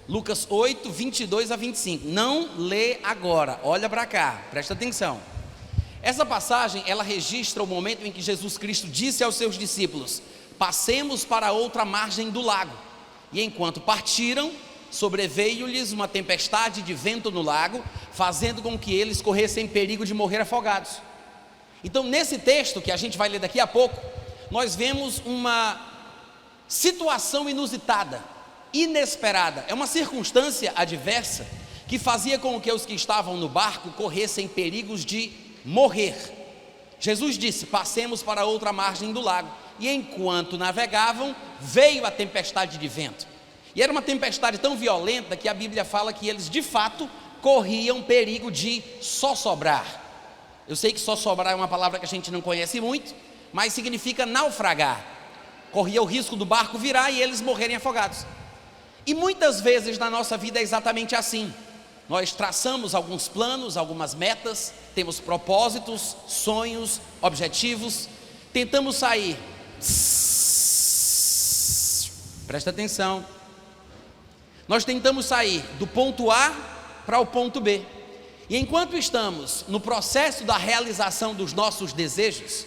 Lucas 8, 22 a 25. Não lê agora, olha para cá, presta atenção. Essa passagem, ela registra o momento em que Jesus Cristo disse aos seus discípulos: passemos para outra margem do lago. E enquanto partiram, sobreveio-lhes uma tempestade de vento no lago, fazendo com que eles corressem perigo de morrer afogados. Então, nesse texto que a gente vai ler daqui a pouco, nós vemos uma situação inusitada, inesperada. É uma circunstância adversa que fazia com que os que estavam no barco corressem perigos de morrer. Jesus disse: passemos para outra margem do lago. E enquanto navegavam, veio a tempestade de vento. E era uma tempestade tão violenta que a Bíblia fala que eles de fato corriam perigo de sossobrar. Eu sei que sossobrar é uma palavra que a gente não conhece muito, mas significa naufragar. Corria o risco do barco virar e eles morrerem afogados. E muitas vezes na nossa vida é exatamente assim. Nós traçamos alguns planos, algumas metas, temos propósitos, sonhos, objetivos, tentamos sair. Presta atenção. Nós tentamos sair do ponto A para o ponto B. E enquanto estamos no processo da realização dos nossos desejos,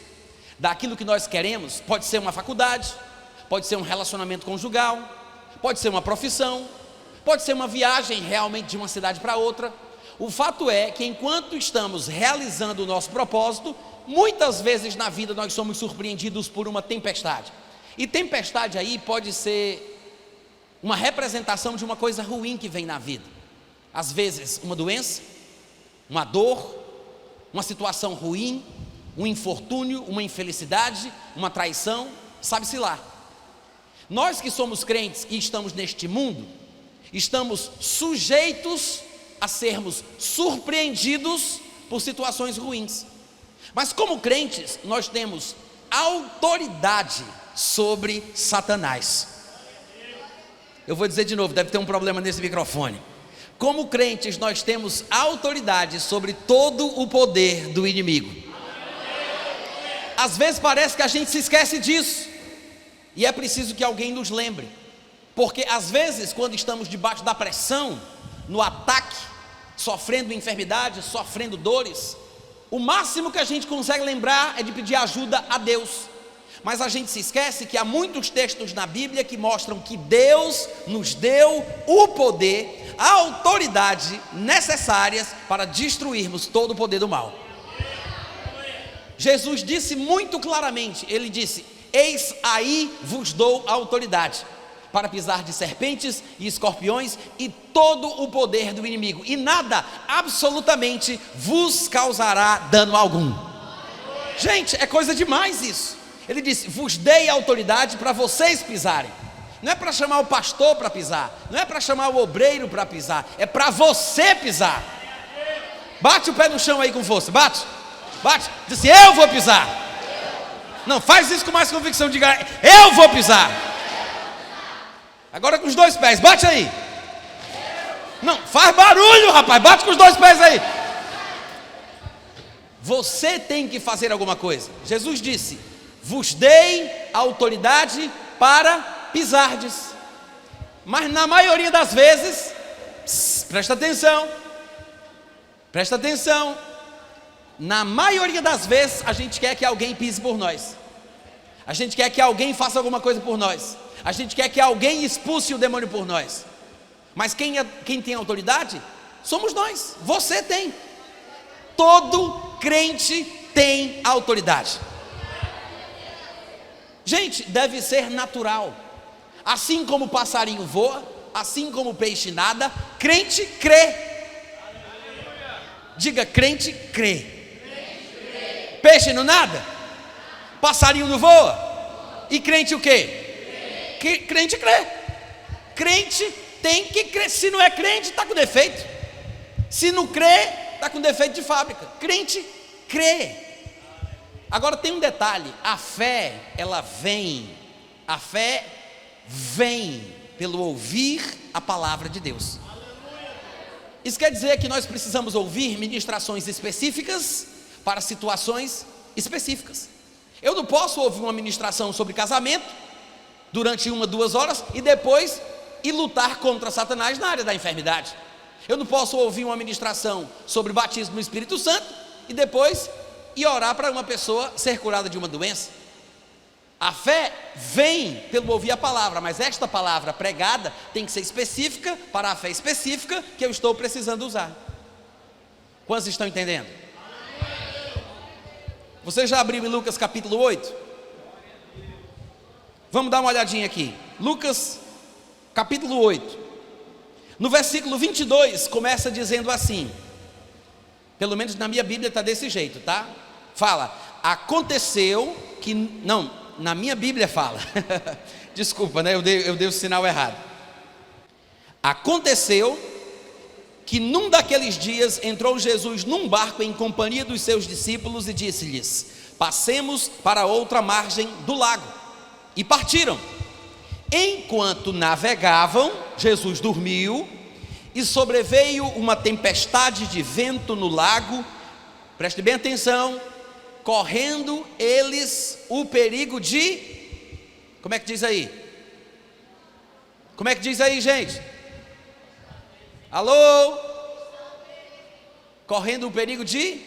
daquilo que nós queremos, pode ser uma faculdade, pode ser um relacionamento conjugal, pode ser uma profissão, pode ser uma viagem realmente de uma cidade para outra. O fato é que enquanto estamos realizando o nosso propósito, muitas vezes na vida nós somos surpreendidos por uma tempestade. E tempestade aí pode ser uma representação de uma coisa ruim que vem na vida. Às vezes uma doença, uma dor, uma situação ruim, um infortúnio, uma infelicidade, uma traição, sabe-se lá. Nós que somos crentes e estamos neste mundo, estamos sujeitos a sermos surpreendidos por situações ruins. Mas como crentes, nós temos autoridade sobre Satanás. Eu vou dizer de novo, deve ter um problema nesse microfone. Como crentes, nós temos autoridade sobre todo o poder do inimigo. Às vezes parece que a gente se esquece disso, e é preciso que alguém nos lembre, porque às vezes quando estamos debaixo da pressão, no ataque, sofrendo enfermidades, sofrendo dores, o máximo que a gente consegue lembrar é de pedir ajuda a Deus. Mas a gente se esquece que há muitos textos na Bíblia que mostram que Deus nos deu o poder, a autoridade necessárias para destruirmos todo o poder do mal. Jesus disse muito claramente, ele disse: eis aí vos dou a autoridade para pisar de serpentes e escorpiões e todo o poder do inimigo, e nada, absolutamente, vos causará dano algum. Gente, é coisa demais isso. Ele disse: vos dei a autoridade para vocês pisarem. Não é para chamar o pastor para pisar, não é para chamar o obreiro para pisar, é para você pisar. Bate o pé no chão aí com força, bate, diz assim: eu vou pisar. Não, faz isso com mais convicção, diga: eu vou pisar. Agora com os dois pés, bate aí. Não, faz barulho, rapaz, bate com os dois pés aí. Você tem que fazer alguma coisa. Jesus disse: vos dei a autoridade para pisardes. Mas na maioria das vezes, presta atenção, na maioria das vezes a gente quer que alguém pise por nós, a gente quer que alguém faça alguma coisa por nós, a gente quer que alguém expulse o demônio por nós. Mas quem tem autoridade somos nós, você tem. Todo crente tem autoridade. Gente, deve ser natural. Assim como o passarinho voa, assim como o peixe nada, crente crê. Diga: crente crê. Peixe não nada, passarinho não voa, e crente o quê? Crente crê. Crente tem que crer. Se não é crente, está com defeito. Se não crê, está com defeito de fábrica. Crente crê. Agora tem um detalhe: a fé, ela vem, a fé vem pelo ouvir a palavra de Deus. Isso quer dizer que nós precisamos ouvir ministrações específicas para situações específicas. Eu não posso ouvir uma ministração sobre casamento durante 1, 2 horas e depois e lutar contra Satanás na área da enfermidade. Eu não posso ouvir uma ministração sobre batismo no Espírito Santo e depois ir orar para uma pessoa ser curada de uma doença. A fé vem pelo ouvir a palavra, mas esta palavra pregada tem que ser específica para a fé específica que eu estou precisando usar. Quantos estão entendendo? Você já abriu em Lucas capítulo 8? Vamos dar uma olhadinha aqui. Lucas capítulo 8. No versículo 22 começa dizendo assim, pelo menos na minha Bíblia está desse jeito, tá? Fala, aconteceu que, não, na minha Bíblia fala, desculpa, né, eu dei o sinal errado. Aconteceu que num daqueles dias entrou Jesus num barco em companhia dos seus discípulos e disse-lhes, passemos para outra margem do lago, e partiram. Enquanto navegavam, Jesus dormiu, e sobreveio uma tempestade de vento no lago, preste bem atenção, correndo eles o perigo de, como é que diz aí? Como é que diz aí, gente? Alô? Correndo o perigo de?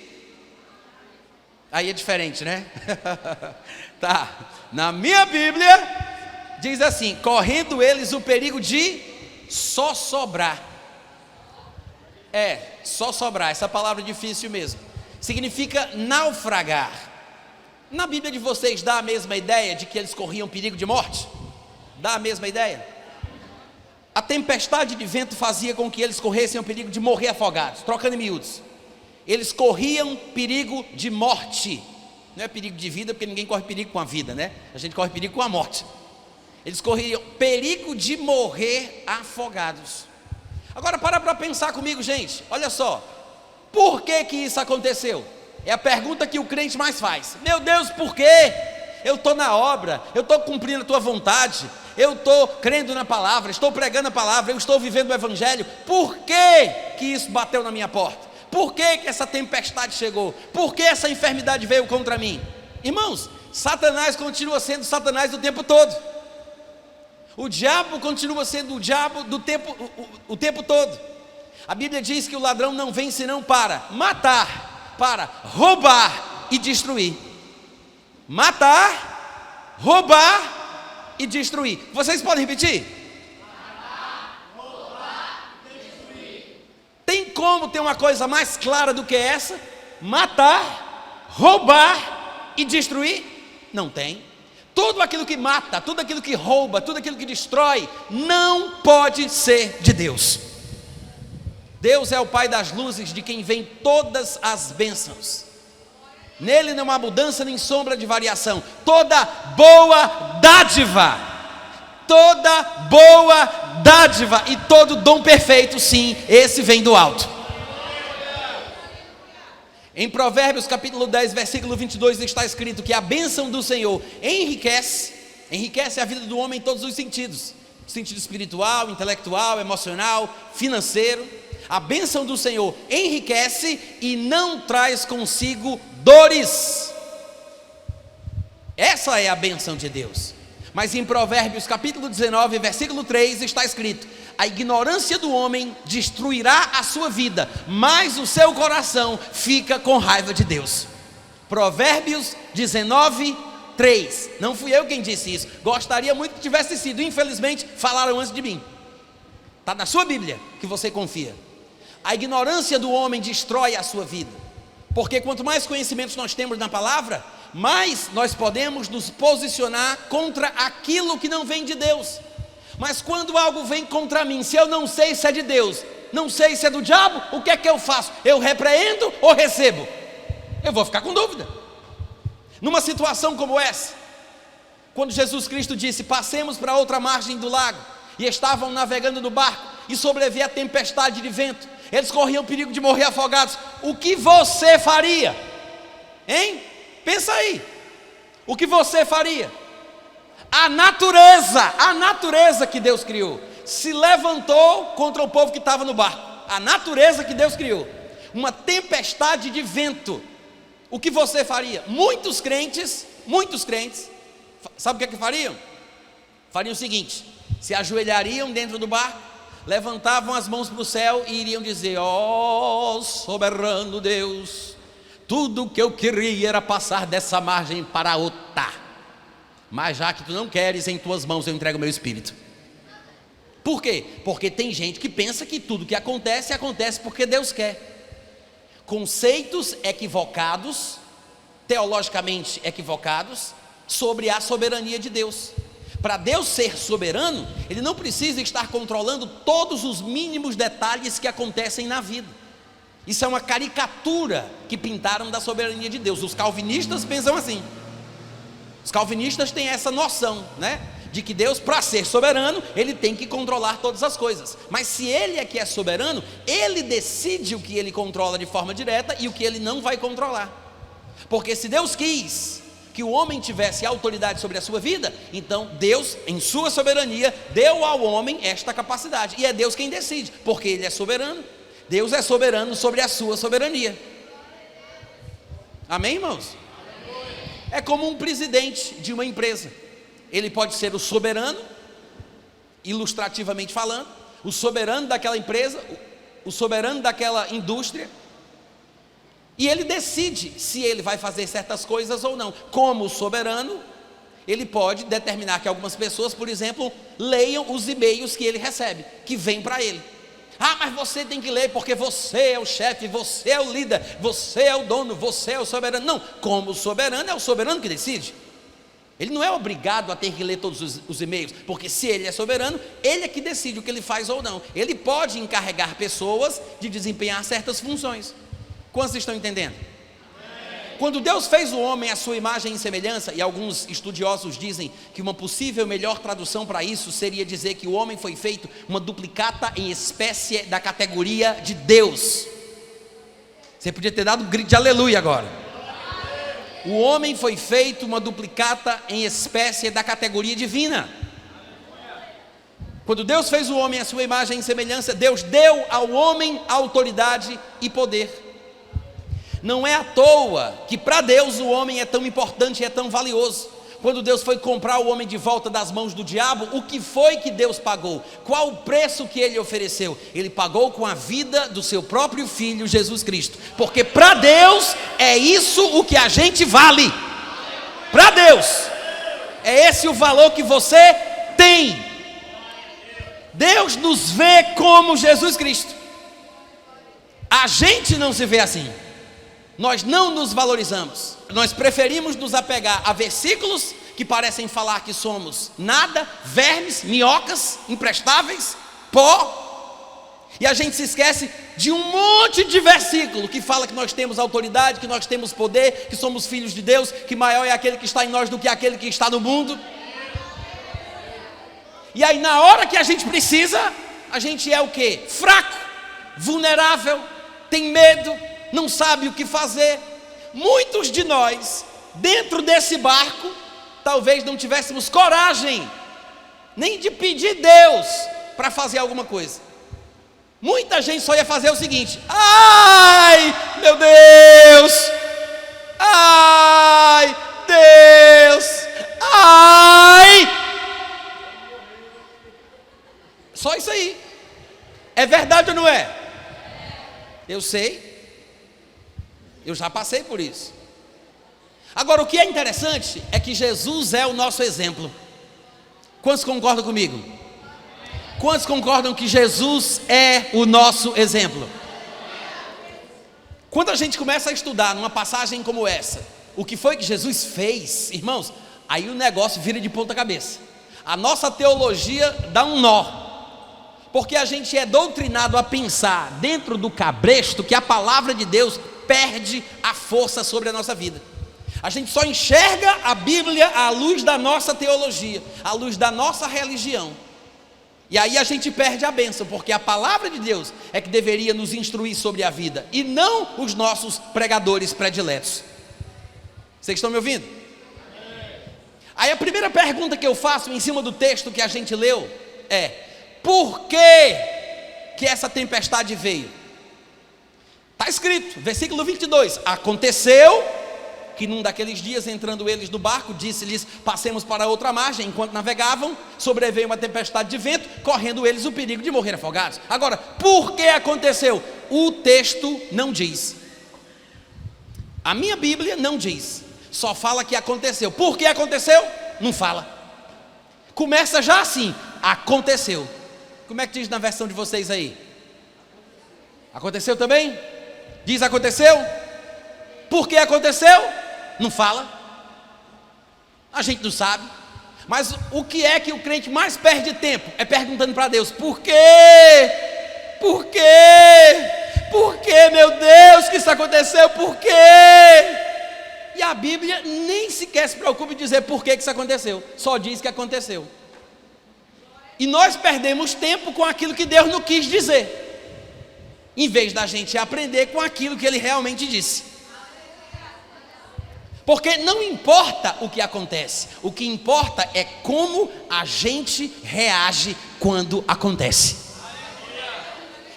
Aí é diferente, né? Tá, na minha Bíblia diz assim, correndo eles o perigo de sossobrar. Sossobrar, essa palavra é difícil mesmo. Significa naufragar. Na Bíblia de vocês dá a mesma ideia de que eles corriam perigo de morte? Dá a mesma ideia? A tempestade de vento fazia com que eles corressem o perigo de morrer afogados, trocando em miúdos. Eles corriam perigo de morte. Não é perigo de vida, porque ninguém corre perigo com a vida, né? A gente corre perigo com a morte. Eles corriam perigo de morrer afogados. Agora para pensar comigo, gente. Olha só, por que que isso aconteceu? É a pergunta que o crente mais faz. Meu Deus, por quê? Eu estou na obra, eu estou cumprindo a tua vontade, eu estou crendo na palavra, estou pregando a palavra, eu estou vivendo o evangelho. Por que que isso bateu na minha porta? Por que que essa tempestade chegou? Por que essa enfermidade veio contra mim? Irmãos, Satanás continua sendo Satanás o tempo todo. O diabo continua sendo o diabo o tempo todo. A Bíblia diz que o ladrão não vem senão para matar, para roubar e destruir. Matar, roubar e destruir. Vocês podem repetir? Matar, roubar e destruir. Tem como ter uma coisa mais clara do que essa? Matar, roubar e destruir? Não tem. Tudo aquilo que mata, tudo aquilo que rouba, tudo aquilo que destrói, não pode ser de Deus. Deus é o Pai das luzes, de quem vem todas as bênçãos. Nele não há mudança nem sombra de variação. Toda boa dádiva e todo dom perfeito, sim, esse vem do alto. Em Provérbios capítulo 10, versículo 22 está escrito que a bênção do Senhor enriquece a vida do homem em todos os sentidos. Sentido espiritual, intelectual, emocional, financeiro. A bênção do Senhor enriquece e não traz consigo dores. Essa é a bênção de Deus. Mas em Provérbios capítulo 19, versículo 3 está escrito: a ignorância do homem destruirá a sua vida, mas o seu coração fica com raiva de Deus. Provérbios 19, 3. Não fui eu quem disse isso, gostaria muito que tivesse sido, infelizmente falaram antes de mim. Está na sua Bíblia, que você confia. A ignorância do homem destrói a sua vida, porque quanto mais conhecimentos nós temos na palavra, mais nós podemos nos posicionar contra aquilo que não vem de Deus. Mas quando algo vem contra mim, se eu não sei se é de Deus, não sei se é do diabo, o que é que eu faço? Eu repreendo ou recebo? Eu vou ficar com dúvida. Numa situação como essa, quando Jesus Cristo disse, passemos para outra margem do lago, e estavam navegando no barco, e sobreveio a tempestade de vento, eles corriam o perigo de morrer afogados. O que você faria? Hein? Pensa aí. O que você faria? A natureza que Deus criou, se levantou contra o povo que estava no barco. A natureza que Deus criou, uma tempestade de vento. O que você faria? Muitos crentes, sabe o que é que fariam? Fariam o seguinte: se ajoelhariam dentro do barco, levantavam as mãos para o céu e iriam dizer: ó soberano Deus, tudo que eu queria era passar dessa margem para outra, mas já que tu não queres, em tuas mãos eu entrego o meu espírito. Por quê? Porque tem gente que pensa que tudo que acontece, acontece porque Deus quer. Conceitos equivocados, teologicamente equivocados, sobre a soberania de Deus. Para Deus ser soberano, Ele não precisa estar controlando todos os mínimos detalhes que acontecem na vida. Isso é uma caricatura que pintaram da soberania de Deus. Os calvinistas pensam assim. Os calvinistas têm essa noção, né? De que Deus, para ser soberano, Ele tem que controlar todas as coisas. Mas se Ele é que é soberano, Ele decide o que Ele controla de forma direta e o que Ele não vai controlar. Porque se Deus quis que o homem tivesse autoridade sobre a sua vida, então Deus, em sua soberania, deu ao homem esta capacidade. E é Deus quem decide, porque Ele é soberano. Deus é soberano sobre a sua soberania. Amém, irmãos? É como um presidente de uma empresa. Ele pode ser o soberano, ilustrativamente falando, o soberano daquela empresa, o soberano daquela indústria, e ele decide se ele vai fazer certas coisas ou não. Como soberano, ele pode determinar que algumas pessoas, por exemplo, leiam os e-mails que ele recebe, que vêm para ele. Ah, mas você tem que ler porque você é o chefe, você é o líder, você é o dono, você é o soberano. Não, como soberano, é o soberano que decide. Ele não é obrigado a ter que ler todos os e-mails, porque se ele é soberano, ele é que decide o que ele faz ou não. Ele pode encarregar pessoas de desempenhar certas funções. Quantos estão entendendo? Quando Deus fez o homem à sua imagem e semelhança, e alguns estudiosos dizem que uma possível melhor tradução para isso seria dizer que o homem foi feito uma duplicata em espécie da categoria de Deus. Você podia ter dado um grito de aleluia agora. O homem foi feito uma duplicata em espécie da categoria divina. Quando Deus fez o homem à sua imagem e semelhança, Deus deu ao homem autoridade e poder. Não é à toa que para Deus o homem é tão importante e é tão valioso. Quando Deus foi comprar o homem de volta das mãos do diabo, o que foi que Deus pagou? Qual o preço que Ele ofereceu? Ele pagou com a vida do seu próprio Filho, Jesus Cristo. Porque para Deus é isso o que a gente vale. Para Deus é esse o valor que você tem. Deus nos vê como Jesus Cristo. A gente não se vê assim. Nós não nos valorizamos, nós preferimos nos apegar a versículos que parecem falar que somos nada, vermes, minhocas, imprestáveis, pó, e a gente se esquece de um monte de versículo que fala que nós temos autoridade, que nós temos poder, que somos filhos de Deus, que maior é aquele que está em nós do que aquele que está no mundo. E aí na hora que a gente precisa, a gente é o quê? Fraco, vulnerável, tem medo, não sabe o que fazer. Muitos de nós, dentro desse barco, talvez não tivéssemos coragem nem de pedir Deus para fazer alguma coisa. Muita gente só ia fazer o seguinte: ai, meu Deus, ai, Deus, ai. Só isso aí. É verdade ou não é? Eu sei. Eu já passei por isso. Agora, o que é interessante é que Jesus é o nosso exemplo. Quantos concordam comigo? Quantos concordam que Jesus é o nosso exemplo? Quando a gente começa a estudar numa passagem como essa, o que foi que Jesus fez, irmãos, aí o negócio vira de ponta cabeça. A nossa teologia dá um nó. Porque a gente é doutrinado a pensar dentro do cabresto que a palavra de Deus perde a força sobre a nossa vida. A gente só enxerga a Bíblia à luz da nossa teologia, à luz da nossa religião. E aí a gente perde a bênção, porque a palavra de Deus é que deveria nos instruir sobre a vida, e não os nossos pregadores prediletos. Vocês estão me ouvindo? Aí a primeira pergunta que eu faço em cima do texto que a gente leu é: por que essa tempestade veio? Está escrito, versículo 22, aconteceu que num daqueles dias, entrando eles no barco, disse-lhes: passemos para outra margem. Enquanto navegavam, sobreveio uma tempestade de vento, correndo eles o perigo de morrer afogados. Agora, por que aconteceu? O texto não diz. A minha Bíblia não diz. Só fala que aconteceu. Por que aconteceu? Não fala. Começa já assim: aconteceu. Como é que diz na versão de vocês aí? Aconteceu também? Diz aconteceu? Por que aconteceu? Não fala. A gente não sabe. Mas o que é que o crente mais perde tempo? É perguntando para Deus: por quê? Por quê? Por quê, meu Deus, que isso aconteceu? Por quê? E a Bíblia nem sequer se preocupa em dizer por que isso aconteceu. Só diz que aconteceu. E nós perdemos tempo com aquilo que Deus não quis dizer, em vez da gente aprender com aquilo que Ele realmente disse. Porque não importa o que acontece, o que importa é como a gente reage quando acontece.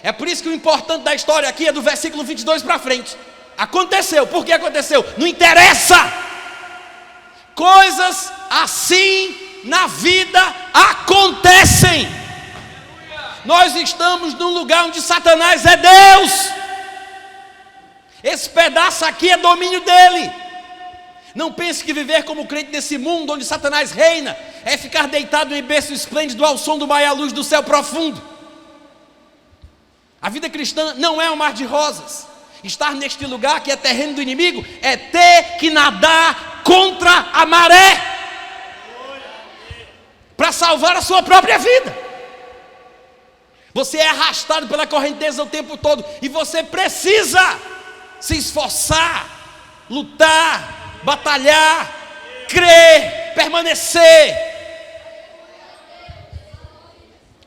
É por isso que o importante da história aqui é do versículo 22 para frente. Aconteceu. Por que aconteceu? Não interessa. Coisas assim na vida acontecem. Nós estamos num lugar onde Satanás é Deus. Esse pedaço aqui é domínio dele. Não pense que viver como crente nesse mundo onde Satanás reina é ficar deitado em berço esplêndido ao som do mar e à luz do céu profundo. A vida cristã não é um mar de rosas. Estar neste lugar que é terreno do inimigo é ter que nadar contra a maré para salvar a sua própria vida. Você é arrastado pela correnteza o tempo todo e você precisa se esforçar, lutar, batalhar, crer, permanecer.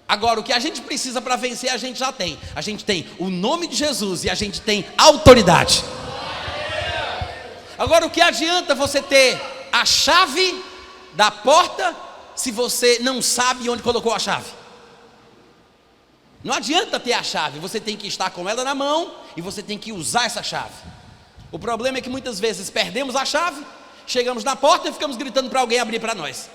Agora, o que a gente precisa para vencer, a gente já tem. A gente tem o nome de Jesus e a gente tem autoridade. Agora, o que adianta você ter a chave da porta se você não sabe onde colocou a chave? Não adianta ter a chave, você tem que estar com ela na mão e você tem que usar essa chave. O problema é que muitas vezes perdemos a chave, chegamos na porta e ficamos gritando para alguém abrir para nós.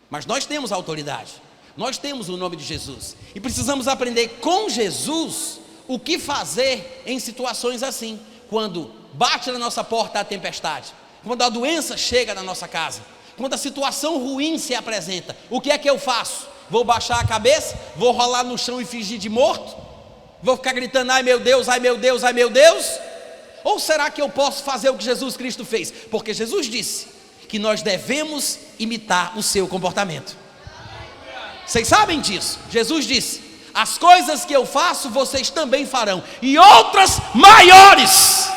Mas nós temos a autoridade. Nós temos o nome de Jesus e precisamos aprender com Jesus o que fazer em situações assim, quando bate na nossa porta a tempestade, quando a doença chega na nossa casa, quando a situação ruim se apresenta. O que é que eu faço? Vou baixar a cabeça? Vou rolar no chão e fingir de morto? Vou ficar gritando: ai meu Deus, ai meu Deus, ai meu Deus? Ou será que eu posso fazer o que Jesus Cristo fez? Porque Jesus disse que nós devemos imitar o seu comportamento. Vocês sabem disso? Jesus disse: as coisas que eu faço, vocês também farão, e outras maiores.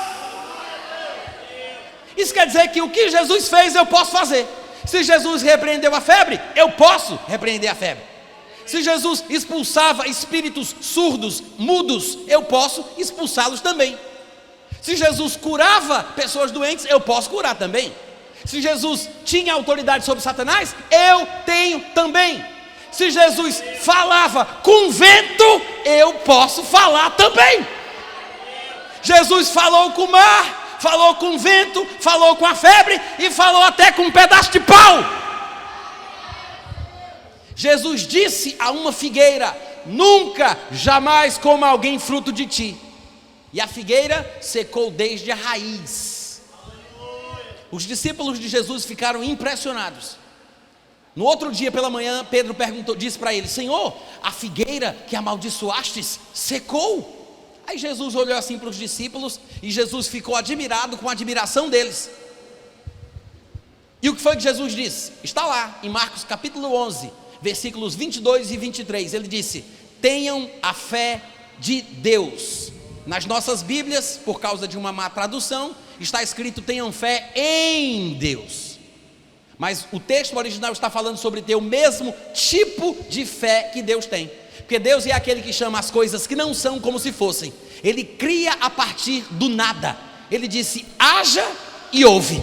Isso quer dizer que o que Jesus fez, eu posso fazer. Se Jesus repreendeu a febre, eu posso repreender a febre. Se Jesus expulsava espíritos surdos, mudos, eu posso expulsá-los também. Se Jesus curava pessoas doentes, eu posso curar também. Se Jesus tinha autoridade sobre Satanás, eu tenho também. Se Jesus falava com vento, eu posso falar também. Jesus falou com o mar, falou com o vento, falou com a febre e falou até com um pedaço de pau. Jesus disse a uma figueira: nunca, jamais coma alguém fruto de ti. E a figueira secou desde a raiz. Os discípulos de Jesus ficaram impressionados. No outro dia pela manhã, Pedro disse para ele: Senhor, a figueira que amaldiçoastes secou. Aí Jesus olhou assim para os discípulos e Jesus ficou admirado com a admiração deles. E o que foi que Jesus disse? Está lá em Marcos capítulo 11, versículos 22 e 23. Ele disse: tenham a fé de Deus. Nas nossas Bíblias, por causa de uma má tradução, está escrito: tenham fé em Deus. Mas o texto original está falando sobre ter o mesmo tipo de fé que Deus tem. Porque Deus é aquele que chama as coisas que não são como se fossem. Ele cria a partir do nada. Ele disse: haja e houve.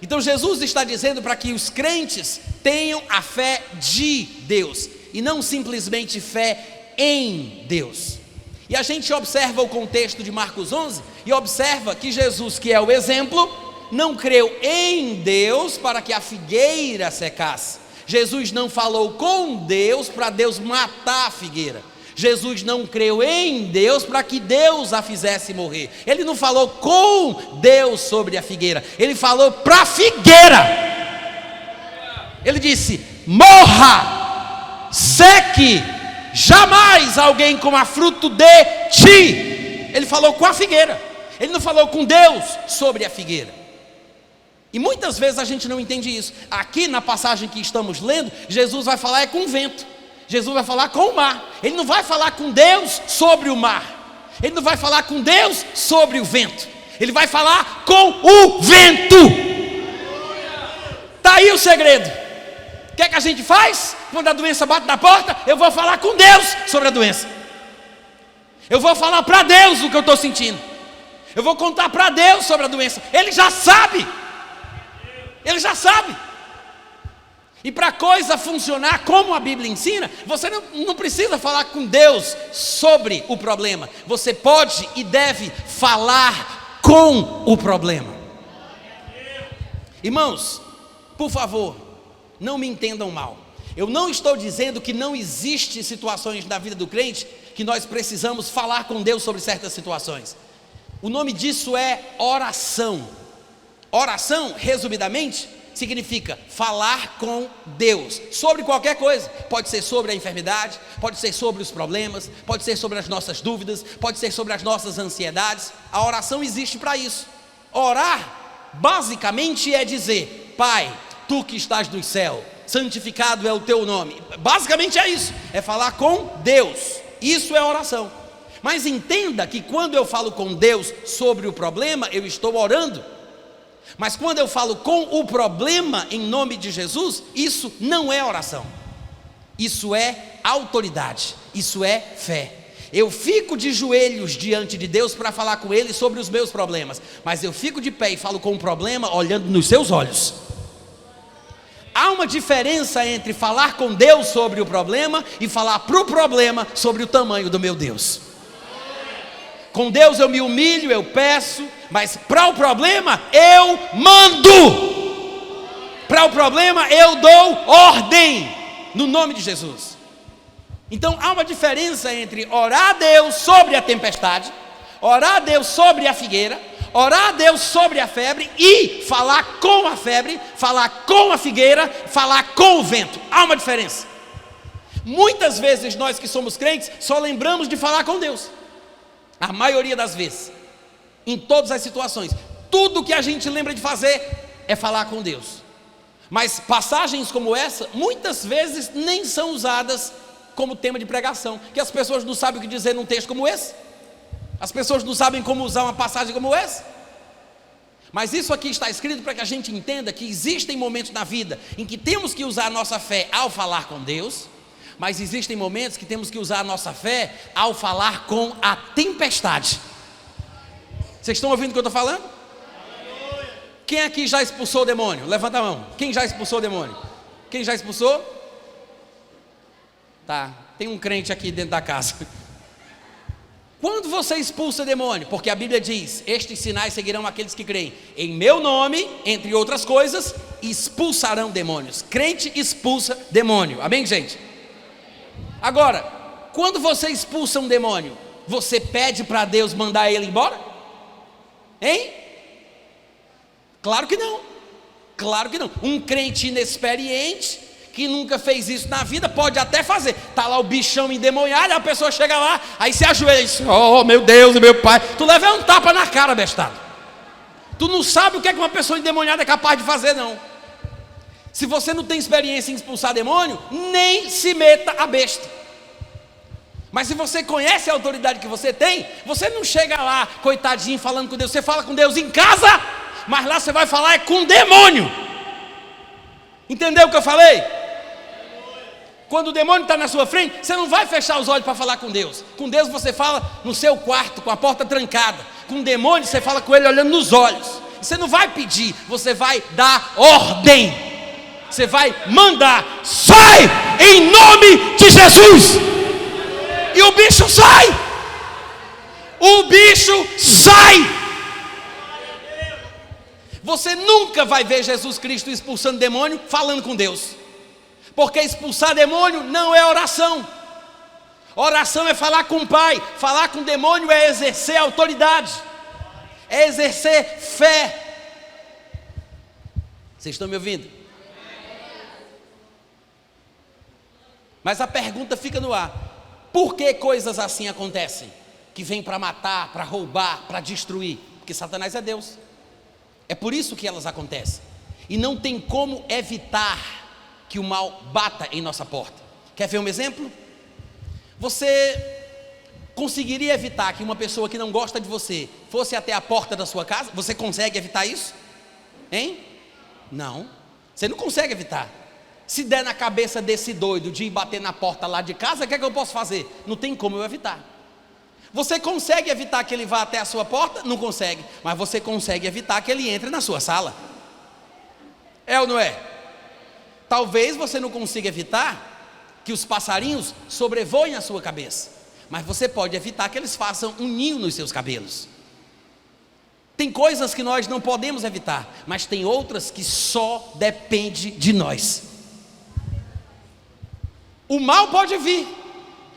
Então Jesus está dizendo para que os crentes tenham a fé de Deus e não simplesmente fé em Deus. E a gente observa o contexto de Marcos 11 e observa que Jesus, que é o exemplo, não creu em Deus para que a figueira secasse. Jesus não falou com Deus para Deus matar a figueira. Jesus não creu em Deus para que Deus a fizesse morrer. Ele não falou com Deus sobre a figueira, ele falou para a figueira. Ele disse: morra, seque, jamais alguém coma fruto de ti. Ele falou com a figueira, ele não falou com Deus sobre a figueira. E muitas vezes a gente não entende isso. Aqui na passagem que estamos lendo, Jesus vai falar com o vento, Jesus vai falar com o mar. Ele não vai falar com Deus sobre o mar, ele não vai falar com Deus sobre o vento, ele vai falar com o vento. Está aí o segredo. O que é que a gente faz? Quando a doença bate na porta, eu vou falar com Deus sobre a doença. Eu vou falar para Deus o que eu estou sentindo. Eu vou contar para Deus sobre a doença. Ele já sabe. Ele já sabe. E para a coisa funcionar como a Bíblia ensina, você não precisa falar com Deus sobre o problema. Você pode e deve falar com o problema. Irmãos, por favor, não me entendam mal. Eu não estou dizendo que não existe situações na vida do crente que nós precisamos falar com Deus sobre certas situações. O nome disso é oração. Oração, resumidamente, significa falar com Deus sobre qualquer coisa. Pode ser sobre a enfermidade, pode ser sobre os problemas, pode ser sobre as nossas dúvidas, pode ser sobre as nossas ansiedades. A oração existe para isso. Orar, basicamente, é dizer: Pai, tu que estás no céu, santificado é o teu nome. Basicamente é isso, é falar com Deus. Isso é oração. Mas entenda que quando eu falo com Deus sobre o problema, eu estou orando. Mas quando eu falo com o problema em nome de Jesus, isso não é oração. Isso é autoridade, isso é fé. Eu fico de joelhos diante de Deus para falar com Ele sobre os meus problemas, mas eu fico de pé e falo com o problema olhando nos seus olhos. Há uma diferença entre falar com Deus sobre o problema e falar para o problema sobre o tamanho do meu Deus. Com Deus eu me humilho, eu peço, mas para o problema eu mando. Para o problema eu dou ordem, no nome de Jesus. Então há uma diferença entre orar a Deus sobre a tempestade, orar a Deus sobre a figueira, orar a Deus sobre a febre e falar com a febre, falar com a figueira, falar com o vento. Há uma diferença. Muitas vezes nós que somos crentes só lembramos de falar com Deus. A maioria das vezes, em todas as situações, tudo que a gente lembra de fazer é falar com Deus. Mas passagens como essa, muitas vezes nem são usadas como tema de pregação, que as pessoas não sabem o que dizer num texto como esse. As pessoas não sabem como usar uma passagem como essa. Mas isso aqui está escrito para que a gente entenda que existem momentos na vida em que temos que usar a nossa fé ao falar com Deus, mas existem momentos que temos que usar a nossa fé ao falar com a tempestade. Vocês estão ouvindo o que eu estou falando? Quem aqui já expulsou o demônio? Levanta a mão. Quem já expulsou o demônio? Quem já expulsou? Tá, tem um crente aqui dentro da casa. Quando você expulsa demônio? Porque a Bíblia diz: estes sinais seguirão aqueles que creem em meu nome, entre outras coisas, expulsarão demônios. Crente expulsa demônio, amém, gente? Agora, quando você expulsa um demônio, você pede para Deus mandar ele embora? Hein? Claro que não. Claro que não. Um crente inexperiente, que nunca fez isso na vida, pode até fazer. Está lá o bichão endemoniado, a pessoa chega lá, aí se ajoelha e diz: oh meu Deus e meu Pai. Tu leva um tapa na cara, bestado. Tu não sabe o que é que uma pessoa endemoniada é capaz de fazer, não. Se você não tem experiência em expulsar demônio, nem se meta a besta. Mas se você conhece a autoridade que você tem, você não chega lá, coitadinho, falando com Deus. Você fala com Deus em casa, mas lá você vai falar com demônio. Entendeu o que eu falei? Quando o demônio está na sua frente, você não vai fechar os olhos para falar com Deus. Com Deus você fala no seu quarto, com a porta trancada. Com o demônio você fala com ele olhando nos olhos. Você não vai pedir, você vai dar ordem. Você vai mandar: sai em nome de Jesus. E o bicho sai. o bicho sai. Você nunca vai ver Jesus Cristo expulsando demônio falando com Deus, porque expulsar demônio não é oração. Oração é falar com o Pai, falar com o demônio é exercer autoridade, é exercer fé. Vocês estão me ouvindo? Mas a pergunta fica no ar: por que coisas assim acontecem? Que vêm para matar, para roubar, para destruir? Porque Satanás é Deus. É por isso que elas acontecem. E não tem como evitar que o mal bata em nossa porta. Quer ver um exemplo? Você conseguiria evitar que uma pessoa que não gosta de você fosse até a porta da sua casa? Você consegue evitar isso? Hein? Não, você não consegue evitar. Se der na cabeça desse doido de ir bater na porta lá de casa, o que é que eu posso fazer? Não tem como eu evitar. Você consegue evitar que ele vá até a sua porta? Não consegue. Mas você consegue evitar que ele entre na sua sala. É ou não é? Talvez você não consiga evitar que os passarinhos sobrevoem a sua cabeça, mas você pode evitar que eles façam um ninho nos seus cabelos. Tem coisas que nós não podemos evitar, mas tem outras que só depende de nós. O mal pode vir,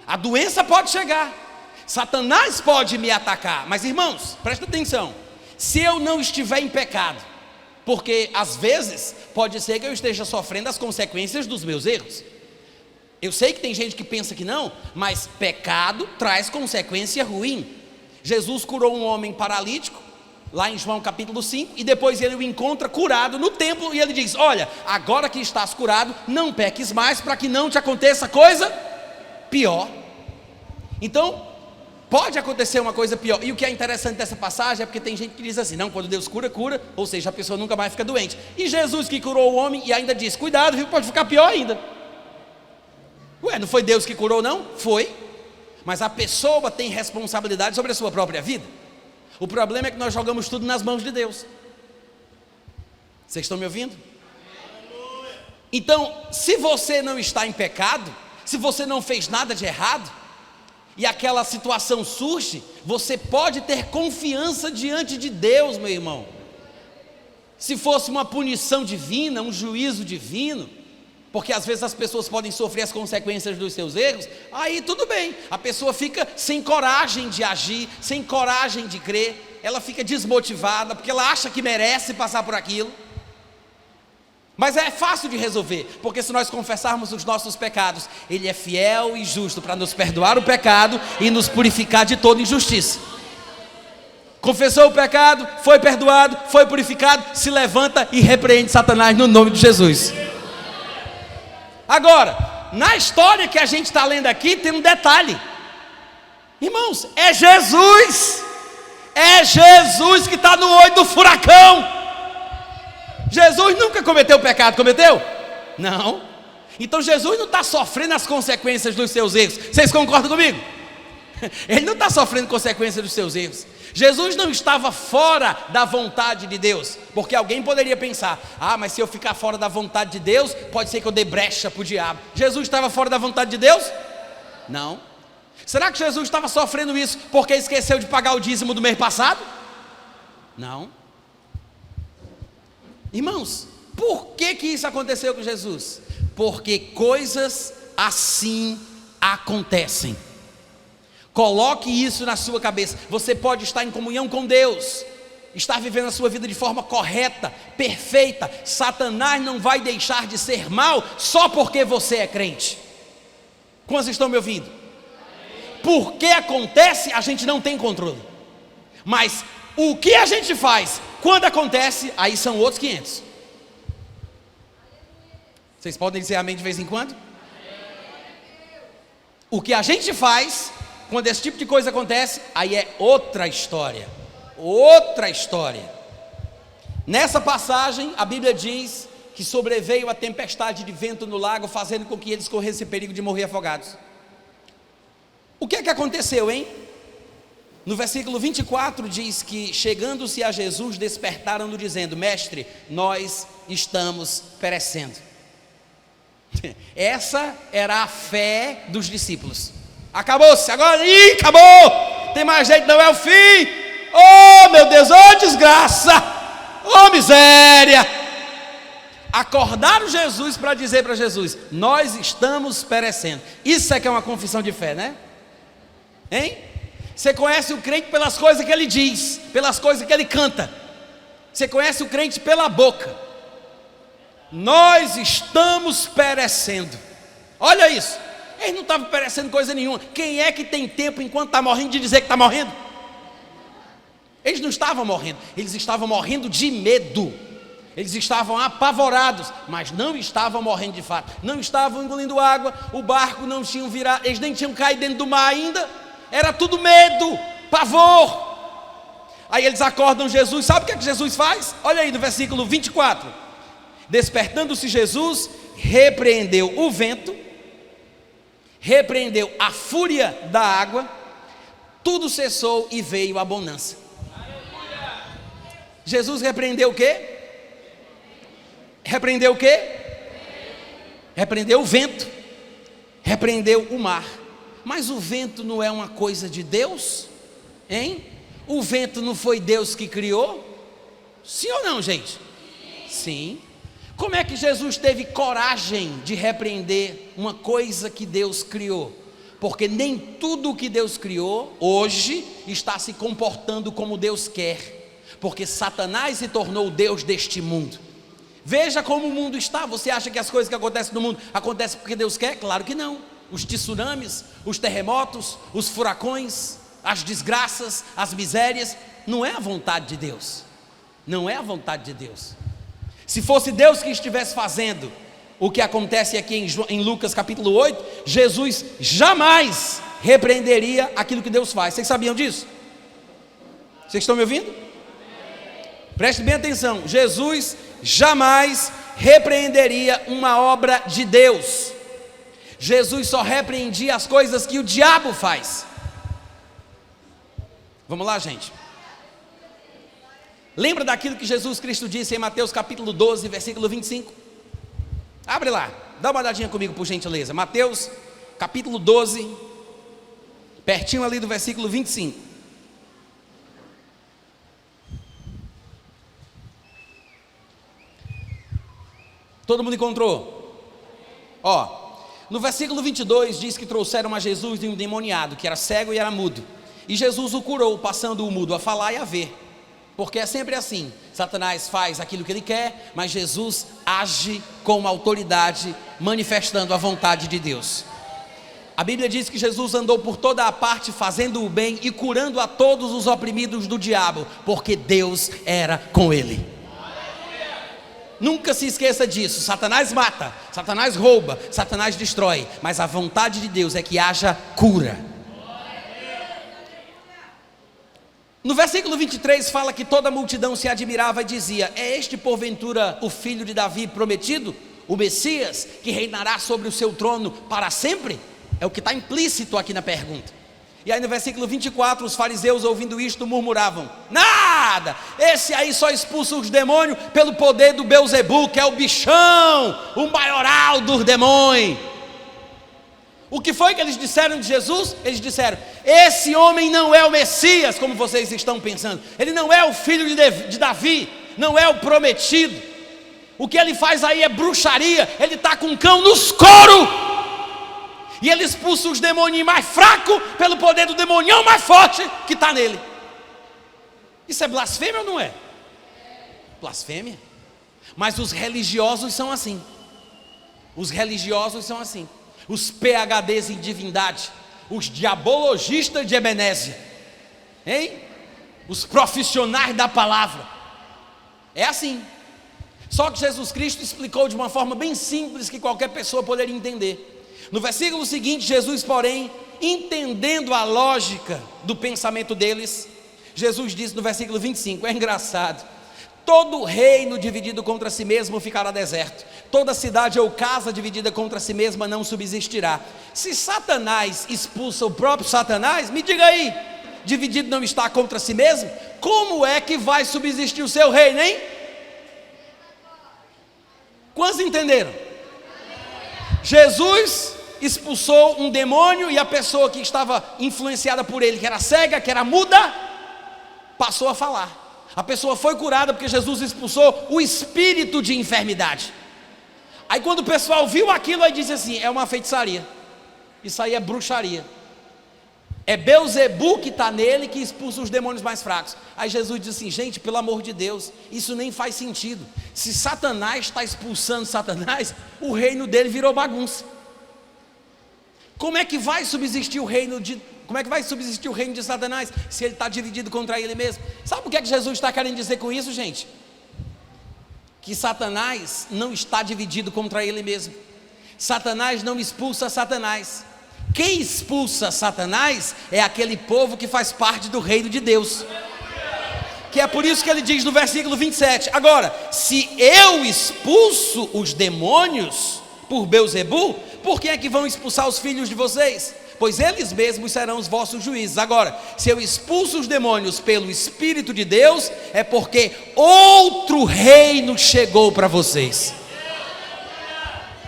a doença pode chegar, Satanás pode me atacar, mas irmãos, presta atenção, se eu não estiver em pecado, porque às vezes pode ser que eu esteja sofrendo as consequências dos meus erros. Eu sei que tem gente que pensa que não, mas pecado traz consequência ruim. Jesus curou um homem paralítico, lá em João capítulo 5, e depois ele o encontra curado no templo, e ele diz: olha, agora que estás curado, não peques mais, para que não te aconteça coisa pior. Então, pode acontecer uma coisa pior. E o que é interessante dessa passagem é porque tem gente que diz assim: não, quando Deus cura, cura, ou seja, a pessoa nunca mais fica doente. E Jesus que curou o homem e ainda diz: cuidado, viu, pode ficar pior ainda. Ué, não foi Deus que curou não? Foi. Mas a pessoa tem responsabilidade sobre a sua própria vida. O problema é que nós jogamos tudo nas mãos de Deus. Vocês estão me ouvindo? Então, se você não está em pecado, se você não fez nada de errado, e aquela situação surge, você pode ter confiança diante de Deus, meu irmão. Se fosse uma punição divina, um juízo divino, porque às vezes as pessoas podem sofrer as consequências dos seus erros, aí tudo bem, a pessoa fica sem coragem de agir, sem coragem de crer, ela fica desmotivada, porque ela acha que merece passar por aquilo. Mas é fácil de resolver, porque se nós confessarmos os nossos pecados, Ele é fiel e justo para nos perdoar o pecado e nos purificar de toda injustiça. Confessou o pecado, foi perdoado, foi purificado, se levanta e repreende Satanás no nome de Jesus. Agora, na história que a gente está lendo aqui, tem um detalhe. Irmãos, é Jesus que está no olho do furacão. Jesus nunca cometeu pecado, cometeu? Não. Então Jesus não está sofrendo as consequências dos seus erros. Vocês concordam comigo? Ele não está sofrendo consequências dos seus erros. Jesus não estava fora da vontade de Deus, porque alguém poderia pensar: ah, mas se eu ficar fora da vontade de Deus, pode ser que eu dê brecha para o diabo. Jesus estava fora da vontade de Deus? Não. Será que Jesus estava sofrendo isso porque esqueceu de pagar o dízimo do mês passado? Não. Irmãos, por que isso aconteceu com Jesus? Porque coisas assim acontecem. Coloque isso na sua cabeça. Você pode estar em comunhão com Deus, estar vivendo a sua vida de forma correta, perfeita. Satanás não vai deixar de ser mal só porque você é crente. Quantos estão me ouvindo? Por que acontece, a gente não tem controle. Mas o que a gente faz quando acontece, aí são outros 500. Vocês podem dizer amém de vez em quando? O que a gente faz quando esse tipo de coisa acontece, aí é outra história. Outra história. Nessa passagem, a Bíblia diz que sobreveio a tempestade de vento no lago, fazendo com que eles corressem perigo de morrer afogados. O que é que aconteceu, hein? No versículo 24 diz que, chegando-se a Jesus, despertaram-no dizendo: mestre, nós estamos perecendo. Essa era a fé dos discípulos. Acabou-se, agora, acabou, tem mais jeito não, é o fim. Oh meu Deus, oh desgraça, oh miséria. Acordaram Jesus para dizer para Jesus: nós estamos perecendo. Isso é que é uma confissão de fé, né? Hein? Você conhece o crente pelas coisas que ele diz, pelas coisas que ele canta. Você conhece o crente pela boca. Nós estamos perecendo. Olha isso. Eles não estavam perecendo coisa nenhuma. Quem é que tem tempo enquanto está morrendo de dizer que está morrendo? Eles não estavam morrendo, eles estavam morrendo de medo. Eles estavam apavorados, mas não estavam morrendo de fato. Não estavam engolindo água, o barco não tinha virado, eles nem tinham caído dentro do mar ainda. Era tudo medo, pavor. Aí eles acordam Jesus. Sabe o que é que Jesus faz? Olha aí no versículo 24. Despertando-se Jesus, repreendeu o vento, repreendeu a fúria da água, tudo cessou e veio a bonança. Jesus repreendeu o quê? Repreendeu o quê? Repreendeu o vento, repreendeu o mar. Mas o vento não é uma coisa de Deus? Hein? O vento não foi Deus que criou? Sim ou não, gente? Sim. Como é que Jesus teve coragem de repreender uma coisa que Deus criou? Porque nem tudo que Deus criou hoje está se comportando como Deus quer, porque Satanás se tornou o Deus deste mundo. Veja como o mundo está. Você acha que as coisas que acontecem no mundo acontecem porque Deus quer? Claro que não. Os tsunamis, os terremotos, os furacões, as desgraças, as misérias, não é a vontade de Deus. Não é a vontade de Deus. Se fosse Deus que estivesse fazendo o que acontece aqui em Lucas capítulo 8, Jesus jamais repreenderia aquilo que Deus faz. Vocês sabiam disso? Vocês estão me ouvindo? Preste bem atenção. Jesus jamais repreenderia uma obra de Deus. Jesus só repreendia as coisas que o diabo faz. Vamos lá, gente. Lembra daquilo que Jesus Cristo disse em Mateus capítulo 12, versículo 25? Abre lá, dá uma olhadinha comigo por gentileza. Mateus capítulo 12, pertinho ali do versículo 25. Todo mundo encontrou? Ó, no versículo 22 diz que trouxeram a Jesus de um endemoniado, que era cego e era mudo. E Jesus o curou, passando o mudo a falar e a ver. Porque é sempre assim, Satanás faz aquilo que ele quer, mas Jesus age com uma autoridade, manifestando a vontade de Deus. A Bíblia diz que Jesus andou por toda a parte fazendo o bem e curando a todos os oprimidos do diabo, porque Deus era com ele. Nunca se esqueça disso. Satanás mata, Satanás rouba, Satanás destrói, mas a vontade de Deus é que haja cura. No versículo 23 fala que toda a multidão se admirava e dizia: é este porventura o filho de Davi prometido? O Messias que reinará sobre o seu trono para sempre? É o que está implícito aqui na pergunta. E aí no versículo 24 os fariseus, ouvindo isto, murmuravam: nada, esse aí só expulsa os demônios pelo poder do Belzebu, que é o bichão, o maioral dos demônios. O que foi que eles disseram de Jesus? Eles disseram: esse homem não é o Messias, como vocês estão pensando. Ele não é o filho de Davi, não é o prometido. O que ele faz aí é bruxaria. Ele está com um cão nos coros, e ele expulsa os demônios mais fracos pelo poder do demonião mais forte que está nele. Isso é blasfêmia ou não é? Blasfêmia. Mas os religiosos são assim. Os religiosos são assim. Os PhDs em divindade, os diabologistas de Ebenésia, hein? Os profissionais da palavra. É assim. Só que Jesus Cristo explicou de uma forma bem simples que qualquer pessoa poderia entender. No versículo seguinte, Jesus, porém, entendendo a lógica do pensamento deles, Jesus disse no versículo 25, é engraçado: todo reino dividido contra si mesmo ficará deserto, toda cidade ou casa dividida contra si mesma não subsistirá. Se Satanás expulsa o próprio Satanás, me diga aí, dividido não está contra si mesmo? Como é que vai subsistir o seu reino, hein? Quantos entenderam? Jesus expulsou um demônio e a pessoa que estava influenciada por ele, que era cega, que era muda, passou a falar. A pessoa foi curada porque Jesus expulsou o espírito de enfermidade. Aí quando o pessoal viu aquilo, aí disse assim: é uma feitiçaria, isso aí é bruxaria, é Belzebu que está nele, que expulsa os demônios mais fracos. Aí Jesus disse assim: gente, pelo amor de Deus, isso nem faz sentido. Se Satanás está expulsando Satanás, o reino dele virou bagunça. Como é que vai subsistir o reino de Satanás se ele está dividido contra ele mesmo? Sabe o que é que Jesus está querendo dizer com isso, gente? Que Satanás não está dividido contra ele mesmo. Satanás não expulsa Satanás. Quem expulsa Satanás é aquele povo que faz parte do reino de Deus. Que é por isso que ele diz no versículo 27: agora, se eu expulso os demônios por Belzebu, por que é que vão expulsar os filhos de vocês? Pois eles mesmos serão os vossos juízes. Agora, se eu expulso os demônios pelo Espírito de Deus, é porque outro reino chegou para vocês.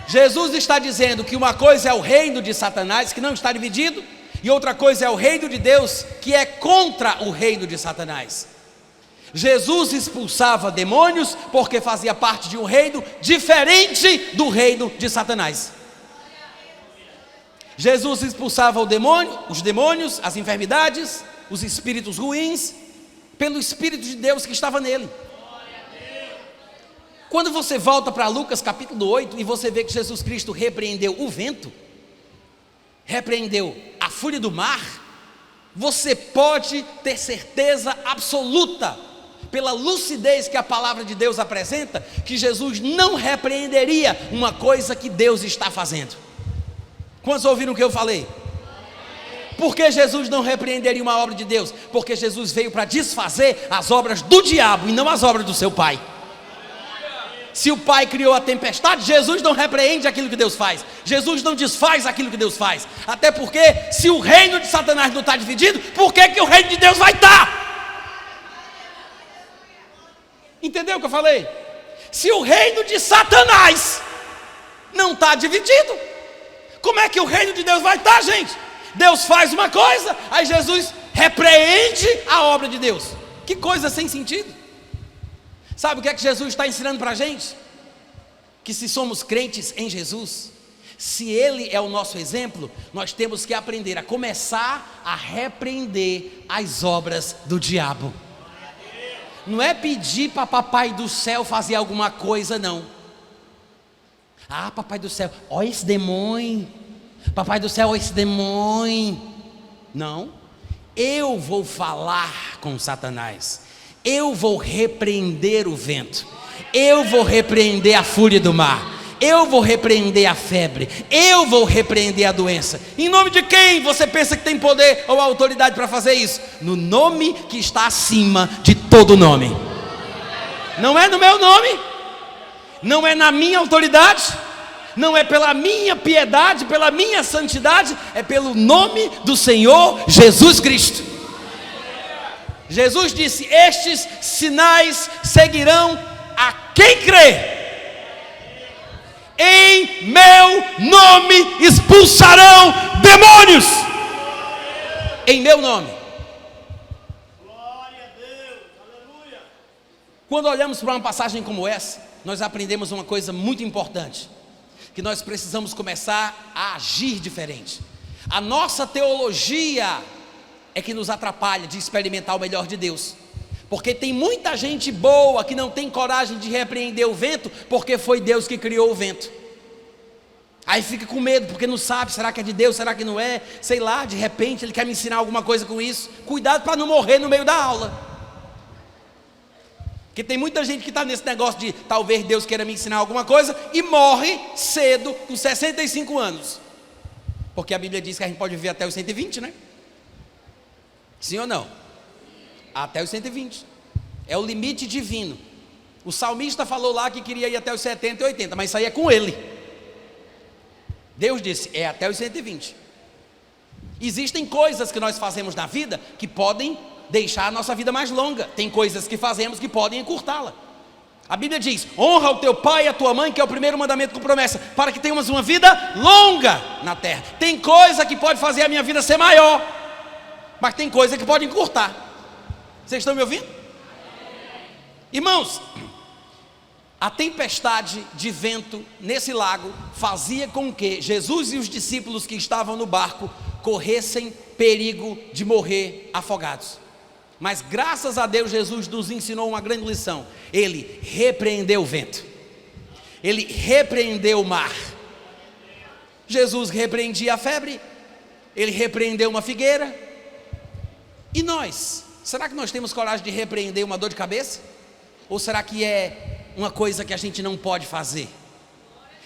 Jesus está dizendo que uma coisa é o reino de Satanás, que não está dividido, e outra coisa é o reino de Deus, que é contra o reino de Satanás. Jesus expulsava demônios porque fazia parte de um reino diferente do reino de Satanás. Jesus expulsava os demônios, as enfermidades, os espíritos ruins, pelo Espírito de Deus que estava nele. Quando você volta para Lucas capítulo 8 e você vê que Jesus Cristo repreendeu o vento, repreendeu a fúria do mar, você pode ter certeza absoluta, pela lucidez que a palavra de Deus apresenta, que Jesus não repreenderia uma coisa que Deus está fazendo. Quantos ouviram o que eu falei? Por que Jesus não repreenderia uma obra de Deus? Porque Jesus veio para desfazer as obras do diabo e não as obras do seu pai. Se o pai criou a tempestade, Jesus não repreende aquilo que Deus faz. Jesus não desfaz aquilo que Deus faz. Até porque, se o reino de Satanás não está dividido, por que o reino de Deus vai estar? Entendeu o que eu falei? Se o reino de Satanás não está dividido, como é que o reino de Deus vai estar, gente? Deus faz uma coisa, aí Jesus repreende a obra de Deus. Que coisa sem sentido. Sabe o que é que Jesus está ensinando para a gente? Que se somos crentes em Jesus, se Ele é o nosso exemplo, nós temos que aprender a começar a repreender as obras do diabo. Não é pedir para papai do céu fazer alguma coisa, não. Ah, papai do céu, olha esse demônio. Papai do céu, olha esse demônio. Não, eu vou falar com Satanás. Eu vou repreender o vento. Eu vou repreender a fúria do mar. Eu vou repreender a febre. Eu vou repreender a doença. Em nome de quem você pensa que tem poder ou autoridade para fazer isso? No nome que está acima de todo nome. Não é no meu nome, não é na minha autoridade, não é pela minha piedade, pela minha santidade, é pelo nome do Senhor Jesus Cristo. Jesus disse: estes sinais seguirão a quem crê. Em meu nome expulsarão demônios. Em meu nome. Glória a Deus, aleluia. Quando olhamos para uma passagem como essa, nós aprendemos uma coisa muito importante: que nós precisamos começar a agir diferente. A nossa teologia é que nos atrapalha de experimentar o melhor de Deus, porque tem muita gente boa que não tem coragem de repreender o vento, porque foi Deus que criou o vento. Aí fica com medo, porque não sabe, será que é de Deus, será que não é, sei lá, de repente ele quer me ensinar alguma coisa com isso. Cuidado para não morrer no meio da aula, porque tem muita gente que está nesse negócio de talvez Deus queira me ensinar alguma coisa, e morre cedo, com 65 anos, porque a Bíblia diz que a gente pode viver até os 120, né? Sim ou não? Até os 120 é o limite divino. O salmista falou lá que queria ir até os 70 e 80, mas isso aí é com ele. Deus disse, é até os 120. Existem coisas que nós fazemos na vida que podem deixar a nossa vida mais longa. Tem coisas que fazemos que podem encurtá-la. A Bíblia diz: honra o teu pai e a tua mãe, que é o primeiro mandamento com promessa, para que tenhamos uma vida longa na terra. Tem coisa que pode fazer a minha vida ser maior, mas tem coisa que pode encurtar. Vocês estão me ouvindo? Irmãos, a tempestade de vento nesse lago fazia com que Jesus e os discípulos que estavam no barco corressem perigo de morrer afogados. Mas graças a Deus, Jesus nos ensinou uma grande lição. Ele repreendeu o vento, ele repreendeu o mar. Jesus repreendia a febre, ele repreendeu uma figueira. E nós? Será que nós temos coragem de repreender uma dor de cabeça? Ou será que é uma coisa que a gente não pode fazer?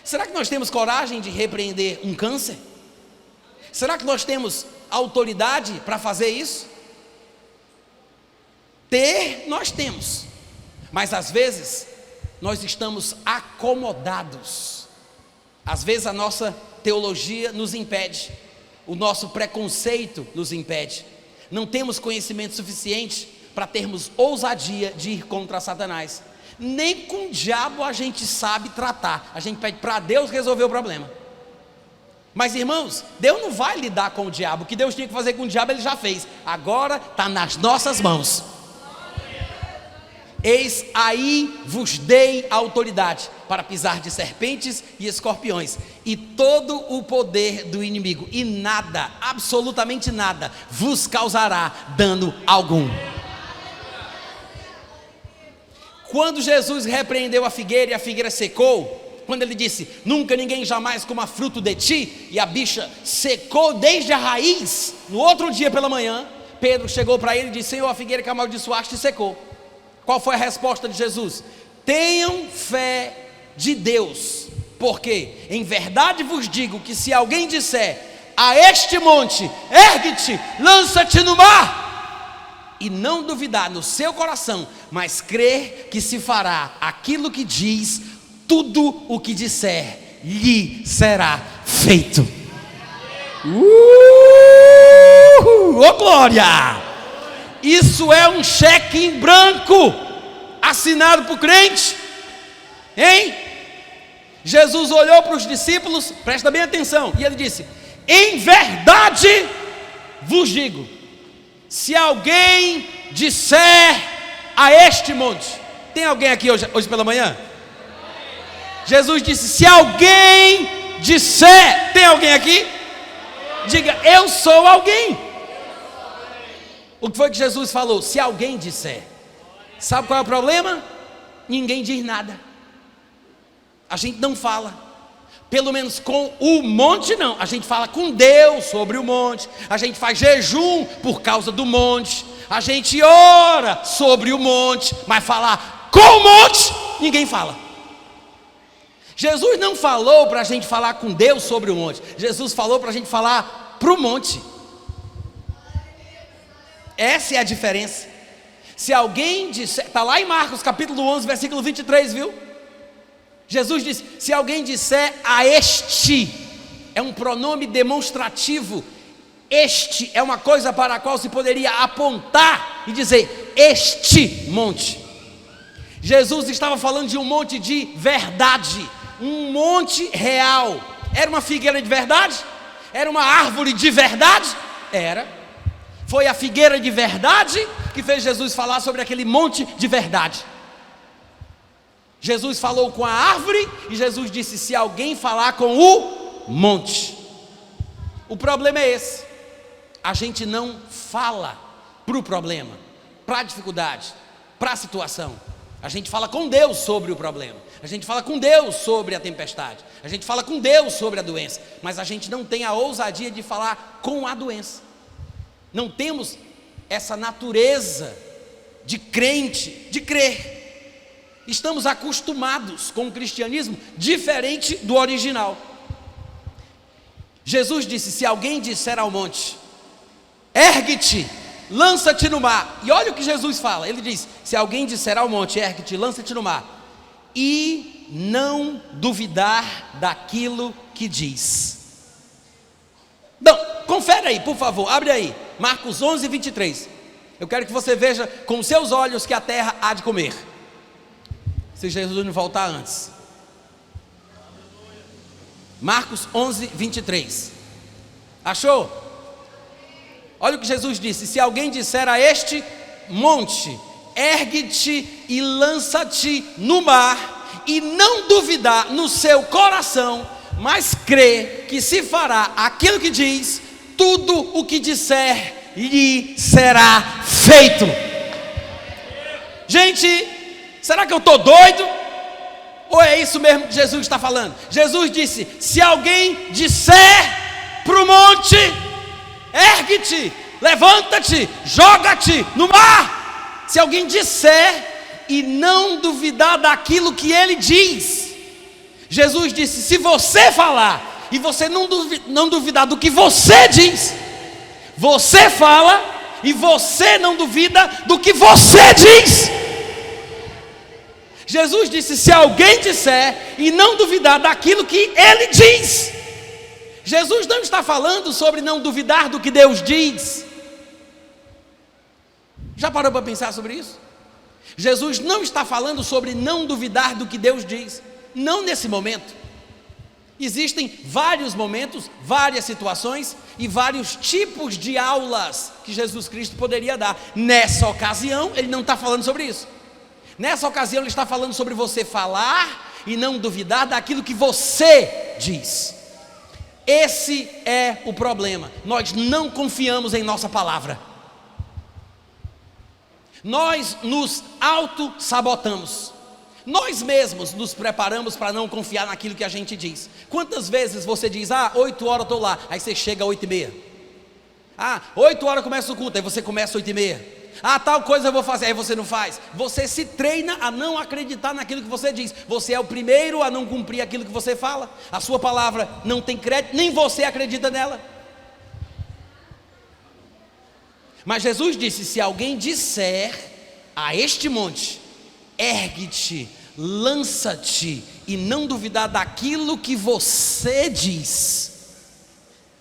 Será que nós temos coragem de repreender um câncer? Será que nós temos autoridade para fazer isso? Nós temos, mas às vezes nós estamos acomodados. Às vezes a nossa teologia nos impede, o nosso preconceito nos impede. Não temos conhecimento suficiente para termos ousadia de ir contra Satanás. Nem com o diabo a gente sabe tratar. A gente pede para Deus resolver o problema. Mas irmãos, Deus não vai lidar com o diabo. O que Deus tinha que fazer com o diabo, Ele já fez. Agora está nas nossas mãos. Eis aí vos dei autoridade para pisar de serpentes e escorpiões e todo o poder do inimigo, e nada, absolutamente nada, vos causará dano algum. Quando Jesus repreendeu a figueira e a figueira secou, quando ele disse: nunca ninguém jamais coma fruto de ti, e a bicha secou desde a raiz, no outro dia pela manhã, Pedro chegou para ele e disse: Senhor, a figueira que amaldiçoaste secou. Qual foi a resposta de Jesus? Tenham fé de Deus, porque em verdade vos digo que se alguém disser a este monte: ergue-te, lança-te no mar, e não duvidar no seu coração, mas crer que se fará aquilo que diz, tudo o que disser lhe será feito. Oh glória! Isso é um cheque em branco, assinado por crente, hein? Jesus olhou para os discípulos, presta bem atenção, e ele disse: em verdade vos digo, se alguém disser a este monte. Tem alguém aqui hoje pela manhã? Jesus disse: se alguém disser. Tem alguém aqui? Diga: eu sou alguém. O que foi que Jesus falou? Se alguém disser. Sabe qual é o problema? Ninguém diz nada. A gente não fala. Pelo menos com o monte não. A gente fala com Deus sobre o monte. A gente faz jejum por causa do monte. A gente ora sobre o monte. Mas falar com o monte, ninguém fala. Jesus não falou para a gente falar com Deus sobre o monte. Jesus falou para a gente falar para o monte. Essa é a diferença. Se alguém disser, está lá em Marcos capítulo 11, versículo 23, viu? Jesus disse: se alguém disser a este, é um pronome demonstrativo. Este é uma coisa para a qual se poderia apontar e dizer: este monte. Jesus estava falando de um monte de verdade, um monte real. Era uma figueira de verdade? Era uma árvore de verdade? Era. Foi a figueira de verdade que fez Jesus falar sobre aquele monte de verdade. Jesus falou com a árvore e Jesus disse: se alguém falar com o monte. O problema é esse: a gente não fala para o problema, para a dificuldade, para a situação. A gente fala com Deus sobre o problema, a gente fala com Deus sobre a tempestade, a gente fala com Deus sobre a doença, mas a gente não tem a ousadia de falar com a doença. Não temos essa natureza de crente, de crer. Estamos acostumados com um cristianismo diferente do original. Jesus disse: se alguém disser ao monte: ergue-te, lança-te no mar. E olha o que Jesus fala. Ele diz: se alguém disser ao monte: ergue-te, lança-te no mar, e não duvidar daquilo que diz. Não, confere aí, por favor, abre aí, Marcos 11, 23. Eu quero que você veja com seus olhos que a terra há de comer. se Jesus não voltar antes. Marcos 11, 23. Achou? Olha o que Jesus disse: se alguém disser a este monte, ergue-te e lança-te no mar, e não duvidar no seu coração, mas crê que se fará aquilo que diz, tudo o que disser lhe será feito. Gente, será que eu estou doido? Ou é isso mesmo que Jesus está falando? Jesus disse: se alguém disser para o monte, ergue-te, levanta-te, joga-te no mar. Se alguém disser e não duvidar daquilo que ele diz. Jesus disse: se você falar e você não duvidar do que você diz, você fala e você não duvida do que você diz. Jesus disse: se alguém disser e não duvidar daquilo que ele diz. Jesus não está falando sobre não duvidar do que Deus diz. Já parou para pensar sobre isso? Jesus não está falando sobre não duvidar do que Deus diz. Não nesse momento. Existem vários momentos, várias situações e vários tipos de aulas que Jesus Cristo poderia dar. Nessa ocasião, ele não está falando sobre isso. Nessa ocasião, ele está falando sobre você falar e não duvidar daquilo que você diz. Esse é o problema. Nós não confiamos em nossa palavra. Nós nos auto-sabotamos. Nós mesmos nos preparamos para não confiar naquilo que a gente diz. Quantas vezes você diz: 8 horas eu estou lá, aí você chega às 8h30. 8 horas começa o culto, aí você começa às 8h30. Tal coisa eu vou fazer, aí você não faz. Você se treina a não acreditar naquilo que você diz. Você é o primeiro a não cumprir aquilo que você fala. A sua palavra não tem crédito, nem você acredita nela. Mas Jesus disse: se alguém disser a este monte, ergue-te, lança-te, e não duvidar daquilo que você diz.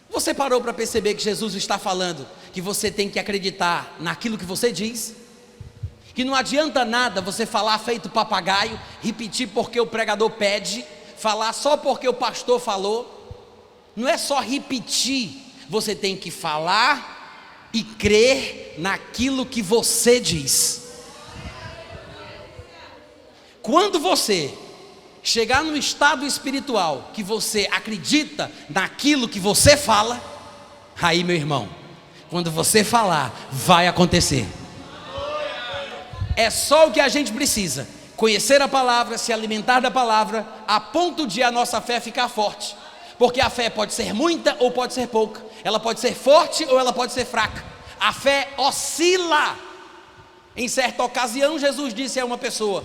Você parou para perceber que Jesus está falando que você tem que acreditar naquilo que você diz? Que não adianta nada você falar feito papagaio, repetir porque o pregador pede, falar só porque o pastor falou. Não é só repetir, você tem que falar e crer naquilo que você diz. Quando você chegar no estado espiritual que você acredita naquilo que você fala, aí, meu irmão, quando você falar, vai acontecer. É só o que a gente precisa: conhecer a palavra, se alimentar da palavra, a ponto de a nossa fé ficar forte. Porque a fé pode ser muita ou pode ser pouca, ela pode ser forte ou ela pode ser fraca. A fé oscila. Em certa ocasião, Jesus disse a uma pessoa: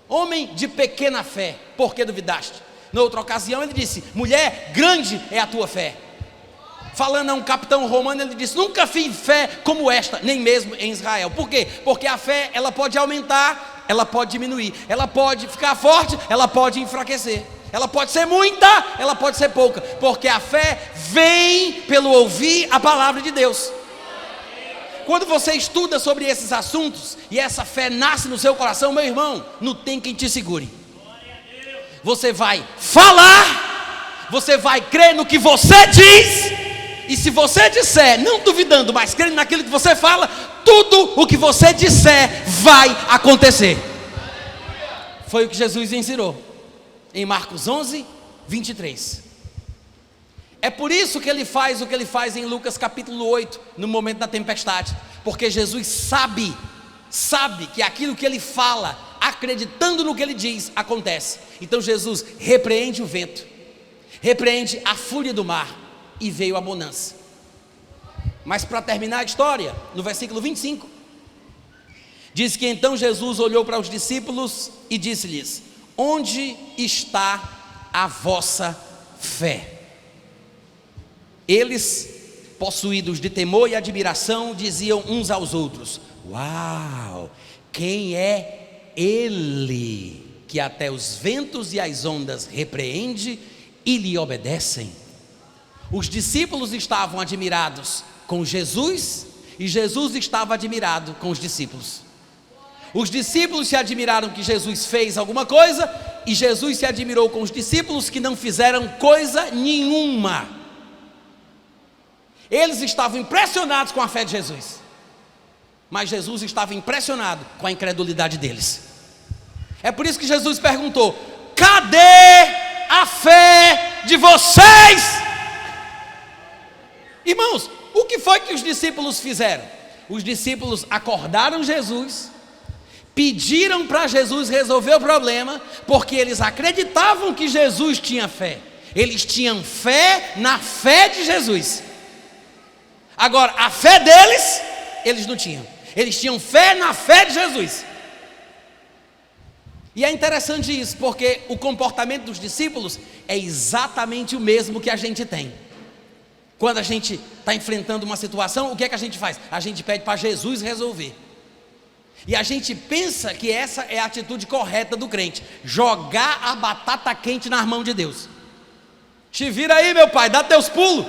homem de pequena fé, por que duvidaste? Na outra ocasião ele disse: mulher, grande é a tua fé. Falando a um capitão romano, ele disse: nunca vi fé como esta, nem mesmo em Israel. Por quê? Porque a fé, ela pode aumentar, ela pode diminuir, ela pode ficar forte, ela pode enfraquecer, ela pode ser muita, ela pode ser pouca, porque a fé vem pelo ouvir a palavra de Deus. Quando você estuda sobre esses assuntos e essa fé nasce no seu coração, meu irmão, não tem quem te segure. Você vai falar, você vai crer no que você diz, e se você disser, não duvidando, mas crendo naquilo que você fala, tudo o que você disser vai acontecer. Foi o que Jesus ensinou em Marcos 11, 23. É por isso que ele faz o que ele faz em Lucas capítulo 8, no momento da tempestade, porque Jesus sabe que aquilo que ele fala, acreditando no que ele diz, acontece. Então Jesus repreende o vento, repreende a fúria do mar, e veio a bonança. Mas para terminar a história, no versículo 25, diz que então Jesus olhou para os discípulos e disse-lhes: onde está a vossa fé? Eles, possuídos de temor e admiração, diziam uns aos outros: uau, quem é ele que até os ventos e as ondas repreende e lhe obedecem? Os discípulos estavam admirados com Jesus e Jesus estava admirado com os discípulos. Os discípulos se admiraram que Jesus fez alguma coisa, e Jesus se admirou com os discípulos que não fizeram coisa nenhuma. Eles estavam impressionados com a fé de Jesus, mas Jesus estava impressionado com a incredulidade deles. É por isso que Jesus perguntou: cadê a fé de vocês? Irmãos, o que foi que os discípulos fizeram? Os discípulos acordaram Jesus, pediram para Jesus resolver o problema, porque eles acreditavam que Jesus tinha fé. Eles tinham fé na fé de Jesus. Agora, a fé deles, eles não tinham. Eles tinham fé na fé de Jesus. E é interessante isso, porque o comportamento dos discípulos é exatamente o mesmo que a gente tem. Quando a gente está enfrentando uma situação, o que é que a gente faz? A gente pede para Jesus resolver. E a gente pensa que essa é a atitude correta do crente: jogar a batata quente nas mãos de Deus. Te vira aí, meu pai, dá teus pulos.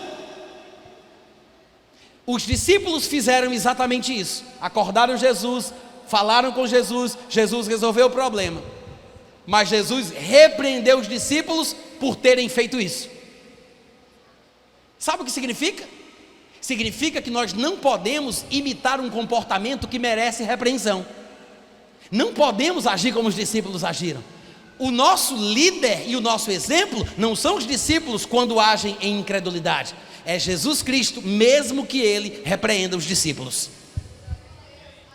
Os discípulos fizeram exatamente isso. Acordaram Jesus, falaram com Jesus, Jesus resolveu o problema. Mas Jesus repreendeu os discípulos por terem feito isso. Sabe o que significa? Significa que nós não podemos imitar um comportamento que merece repreensão. Não podemos agir como os discípulos agiram. O nosso líder e o nosso exemplo não são os discípulos quando agem em incredulidade. É Jesus Cristo, mesmo que ele repreenda os discípulos.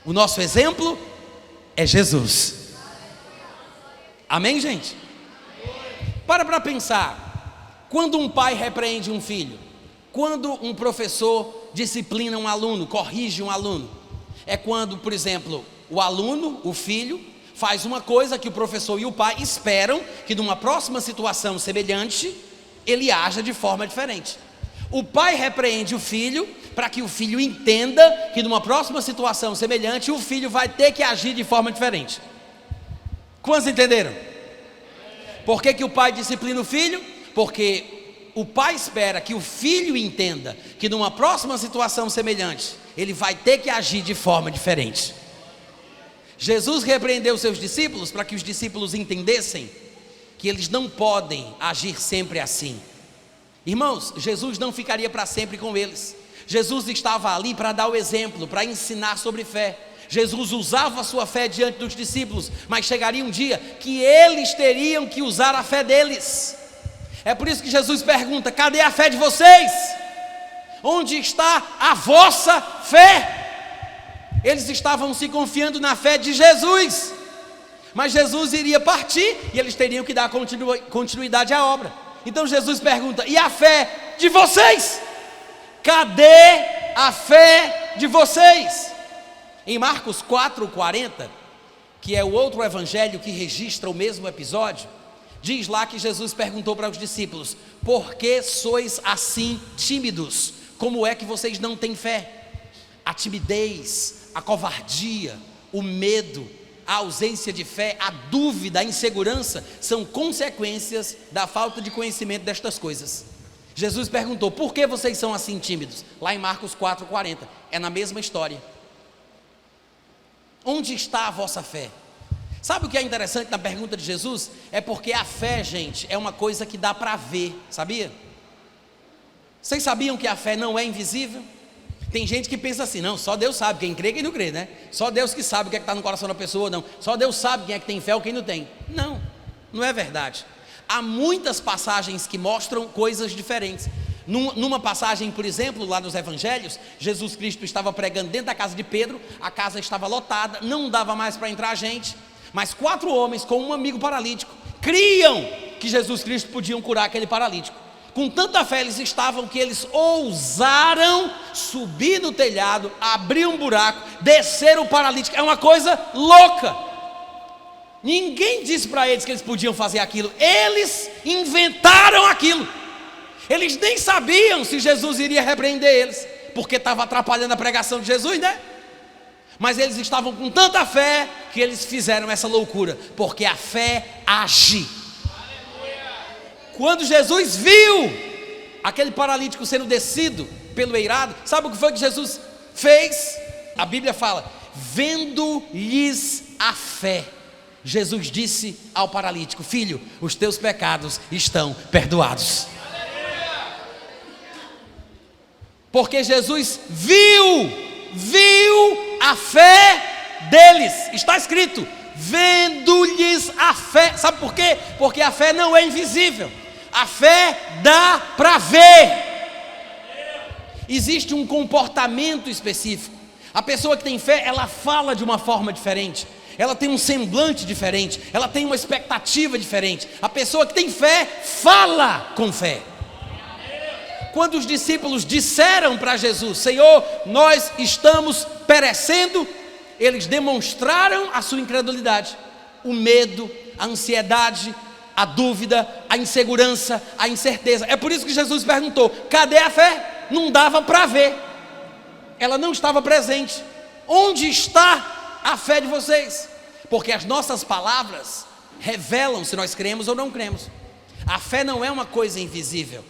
O nosso exemplo é Jesus. Amém, gente? Para pensar. Quando um pai repreende um filho, quando um professor disciplina um aluno, corrige um aluno, é quando, por exemplo, o aluno, o filho, faz uma coisa que o professor e o pai esperam que numa próxima situação semelhante, ele haja de forma diferente. O pai repreende o filho para que o filho entenda que numa próxima situação semelhante, o filho vai ter que agir de forma diferente. Quantos entenderam? Por que o pai disciplina o filho? Porque o pai espera que o filho entenda que numa próxima situação semelhante, ele vai ter que agir de forma diferente. Jesus repreendeu seus discípulos para que os discípulos entendessem que eles não podem agir sempre assim. Irmãos, Jesus não ficaria para sempre com eles. Jesus estava ali para dar o exemplo, para ensinar sobre fé. Jesus usava a sua fé diante dos discípulos, mas chegaria um dia que eles teriam que usar a fé deles. É por isso que Jesus pergunta: cadê a fé de vocês? Onde está a vossa fé? Eles estavam se confiando na fé de Jesus, mas Jesus iria partir e eles teriam que dar continuidade à obra. Então Jesus pergunta: e a fé de vocês? Cadê a fé de vocês? Em Marcos 4:40, que é o outro evangelho que registra o mesmo episódio, diz lá que Jesus perguntou para os discípulos: por que sois assim tímidos? Como é que vocês não têm fé? A timidez, a covardia, o medo, a ausência de fé, a dúvida, a insegurança são consequências da falta de conhecimento destas coisas. Jesus perguntou: por que vocês são assim tímidos? Lá em Marcos 4:40, é na mesma história. Onde está a vossa fé? Sabe o que é interessante na pergunta de Jesus? É porque a fé, gente, é uma coisa que dá para ver, sabia? Vocês sabiam que a fé não é invisível? Tem gente que pensa assim: não, só Deus sabe, quem crê, quem não crê, né? Só Deus que sabe o que é que está no coração da pessoa, não. Só Deus sabe quem é que tem fé ou quem não tem. Não, não é verdade. Há muitas passagens que mostram coisas diferentes. Numa passagem, por exemplo, lá nos evangelhos, Jesus Cristo estava pregando dentro da casa de Pedro, a casa estava lotada, não dava mais para entrar gente, mas 4 homens com um amigo paralítico criam que Jesus Cristo podia curar aquele paralítico. Com tanta fé eles estavam que eles ousaram subir no telhado, abrir um buraco, descer o paralítico. É uma coisa louca. Ninguém disse para eles que eles podiam fazer aquilo, eles inventaram aquilo. Eles nem sabiam se Jesus iria repreender eles, porque estava atrapalhando a pregação de Jesus, né? Mas eles estavam com tanta fé que eles fizeram essa loucura, porque a fé age. Quando Jesus viu aquele paralítico sendo descido pelo eirado, sabe o que foi que Jesus fez? A Bíblia fala: vendo-lhes a fé, Jesus disse ao paralítico: filho, os teus pecados estão perdoados. Porque Jesus viu a fé deles. Está escrito: vendo-lhes a fé. Sabe por quê? Porque a fé não é invisível. A fé dá para ver. Existe um comportamento específico. A pessoa que tem fé, ela fala de uma forma diferente, ela tem um semblante diferente, ela tem uma expectativa diferente. A pessoa que tem fé, fala com fé. Quando os discípulos disseram para Jesus: Senhor, nós estamos perecendo, eles demonstraram a sua incredulidade, o medo, a ansiedade, a dúvida, a insegurança, a incerteza. É por isso que Jesus perguntou: cadê a fé? Não dava para ver, ela não estava presente. Onde está a fé de vocês? Porque as nossas palavras revelam se nós cremos ou não cremos. A fé não é uma coisa invisível.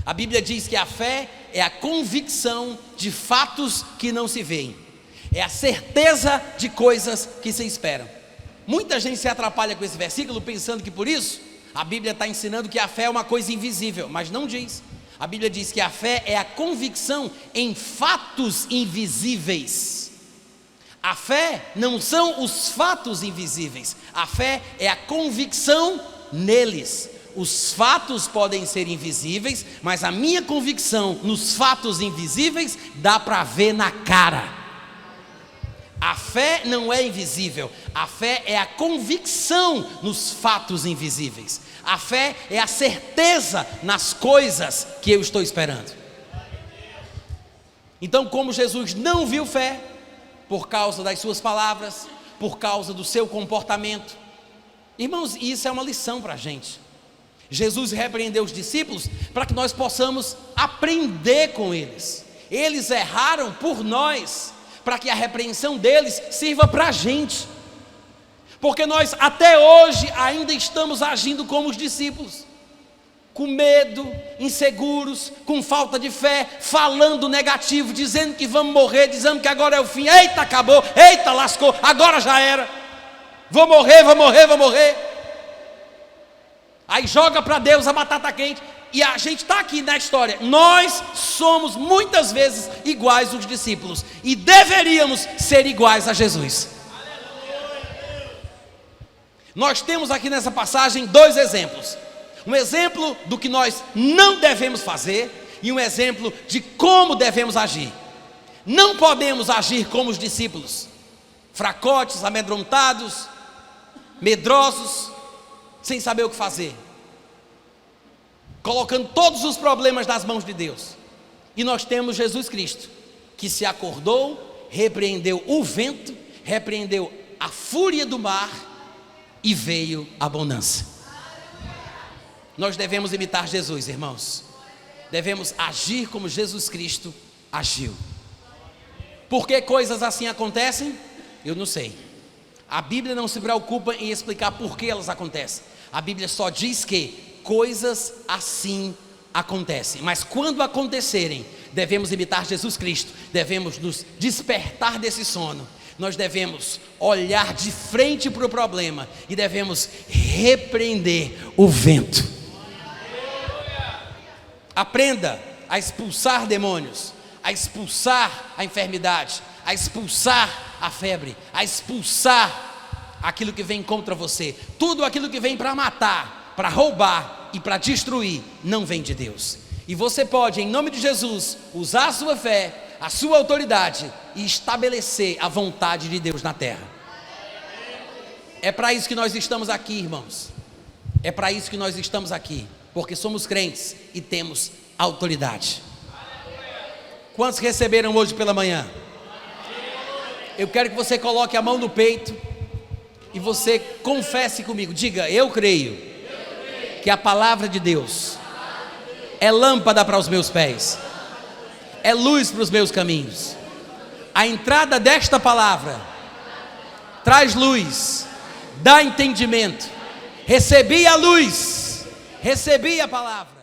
A Bíblia diz que a fé é a convicção de fatos que não se veem, é a certeza de coisas que se esperam. Muita gente se atrapalha com esse versículo pensando que por isso a Bíblia está ensinando que a fé é uma coisa invisível, mas não diz. A Bíblia diz que a fé é a convicção em fatos invisíveis. A fé não são os fatos invisíveis, a fé é a convicção neles. Os fatos podem ser invisíveis, mas a minha convicção nos fatos invisíveis dá para ver na cara. A fé não é invisível, a fé é a convicção nos fatos invisíveis. A fé é a certeza nas coisas que eu estou esperando. Então, como Jesus não viu fé, por causa das suas palavras, por causa do seu comportamento, irmãos, isso é uma lição para a gente. Jesus repreendeu os discípulos para que nós possamos aprender com eles. Eles erraram por nós, para que a repreensão deles sirva para a gente. Porque nós até hoje ainda estamos agindo como os discípulos, com medo, inseguros, com falta de fé, falando negativo, dizendo que vamos morrer, dizendo que agora é o fim. Eita, acabou, eita, lascou, agora já era, vou morrer. Aí joga para Deus a batata quente. E a gente está aqui na história. Nós somos muitas vezes iguais aos discípulos, e deveríamos ser iguais a Jesus. Nós temos aqui nessa passagem dois exemplos. Um exemplo do que nós não devemos fazer, e um exemplo de como devemos agir. Não podemos agir como os discípulos, fracotes, amedrontados, medrosos, sem saber o que fazer, colocando todos os problemas nas mãos de Deus. E nós temos Jesus Cristo, que se acordou, repreendeu o vento, repreendeu a fúria do mar, e veio a bonança. Nós devemos imitar Jesus, irmãos. Devemos agir como Jesus Cristo agiu. Por que coisas assim acontecem? Eu não sei. A Bíblia não se preocupa em explicar por que elas acontecem. A Bíblia só diz que coisas assim acontecem. Mas quando acontecerem, devemos imitar Jesus Cristo. Devemos nos despertar desse sono. Nós devemos olhar de frente para o problema e devemos repreender o vento. Aprenda a expulsar demônios, a expulsar a enfermidade, a expulsar a febre, a expulsar aquilo que vem contra você. Tudo aquilo que vem para matar, para roubar e para destruir, não vem de Deus. E você pode, em nome de Jesus, usar a sua fé, a sua autoridade e estabelecer a vontade de Deus na terra. É para isso que nós estamos aqui, irmãos. É para isso que nós estamos aqui, porque somos crentes e temos autoridade. Quantos receberam hoje pela manhã? Eu quero que você coloque a mão no peito e você confesse comigo. Diga: eu creio que a palavra de Deus é lâmpada para os meus pés, é luz para os meus caminhos. A entrada desta palavra traz luz, dá entendimento. Recebi a luz, recebi a palavra.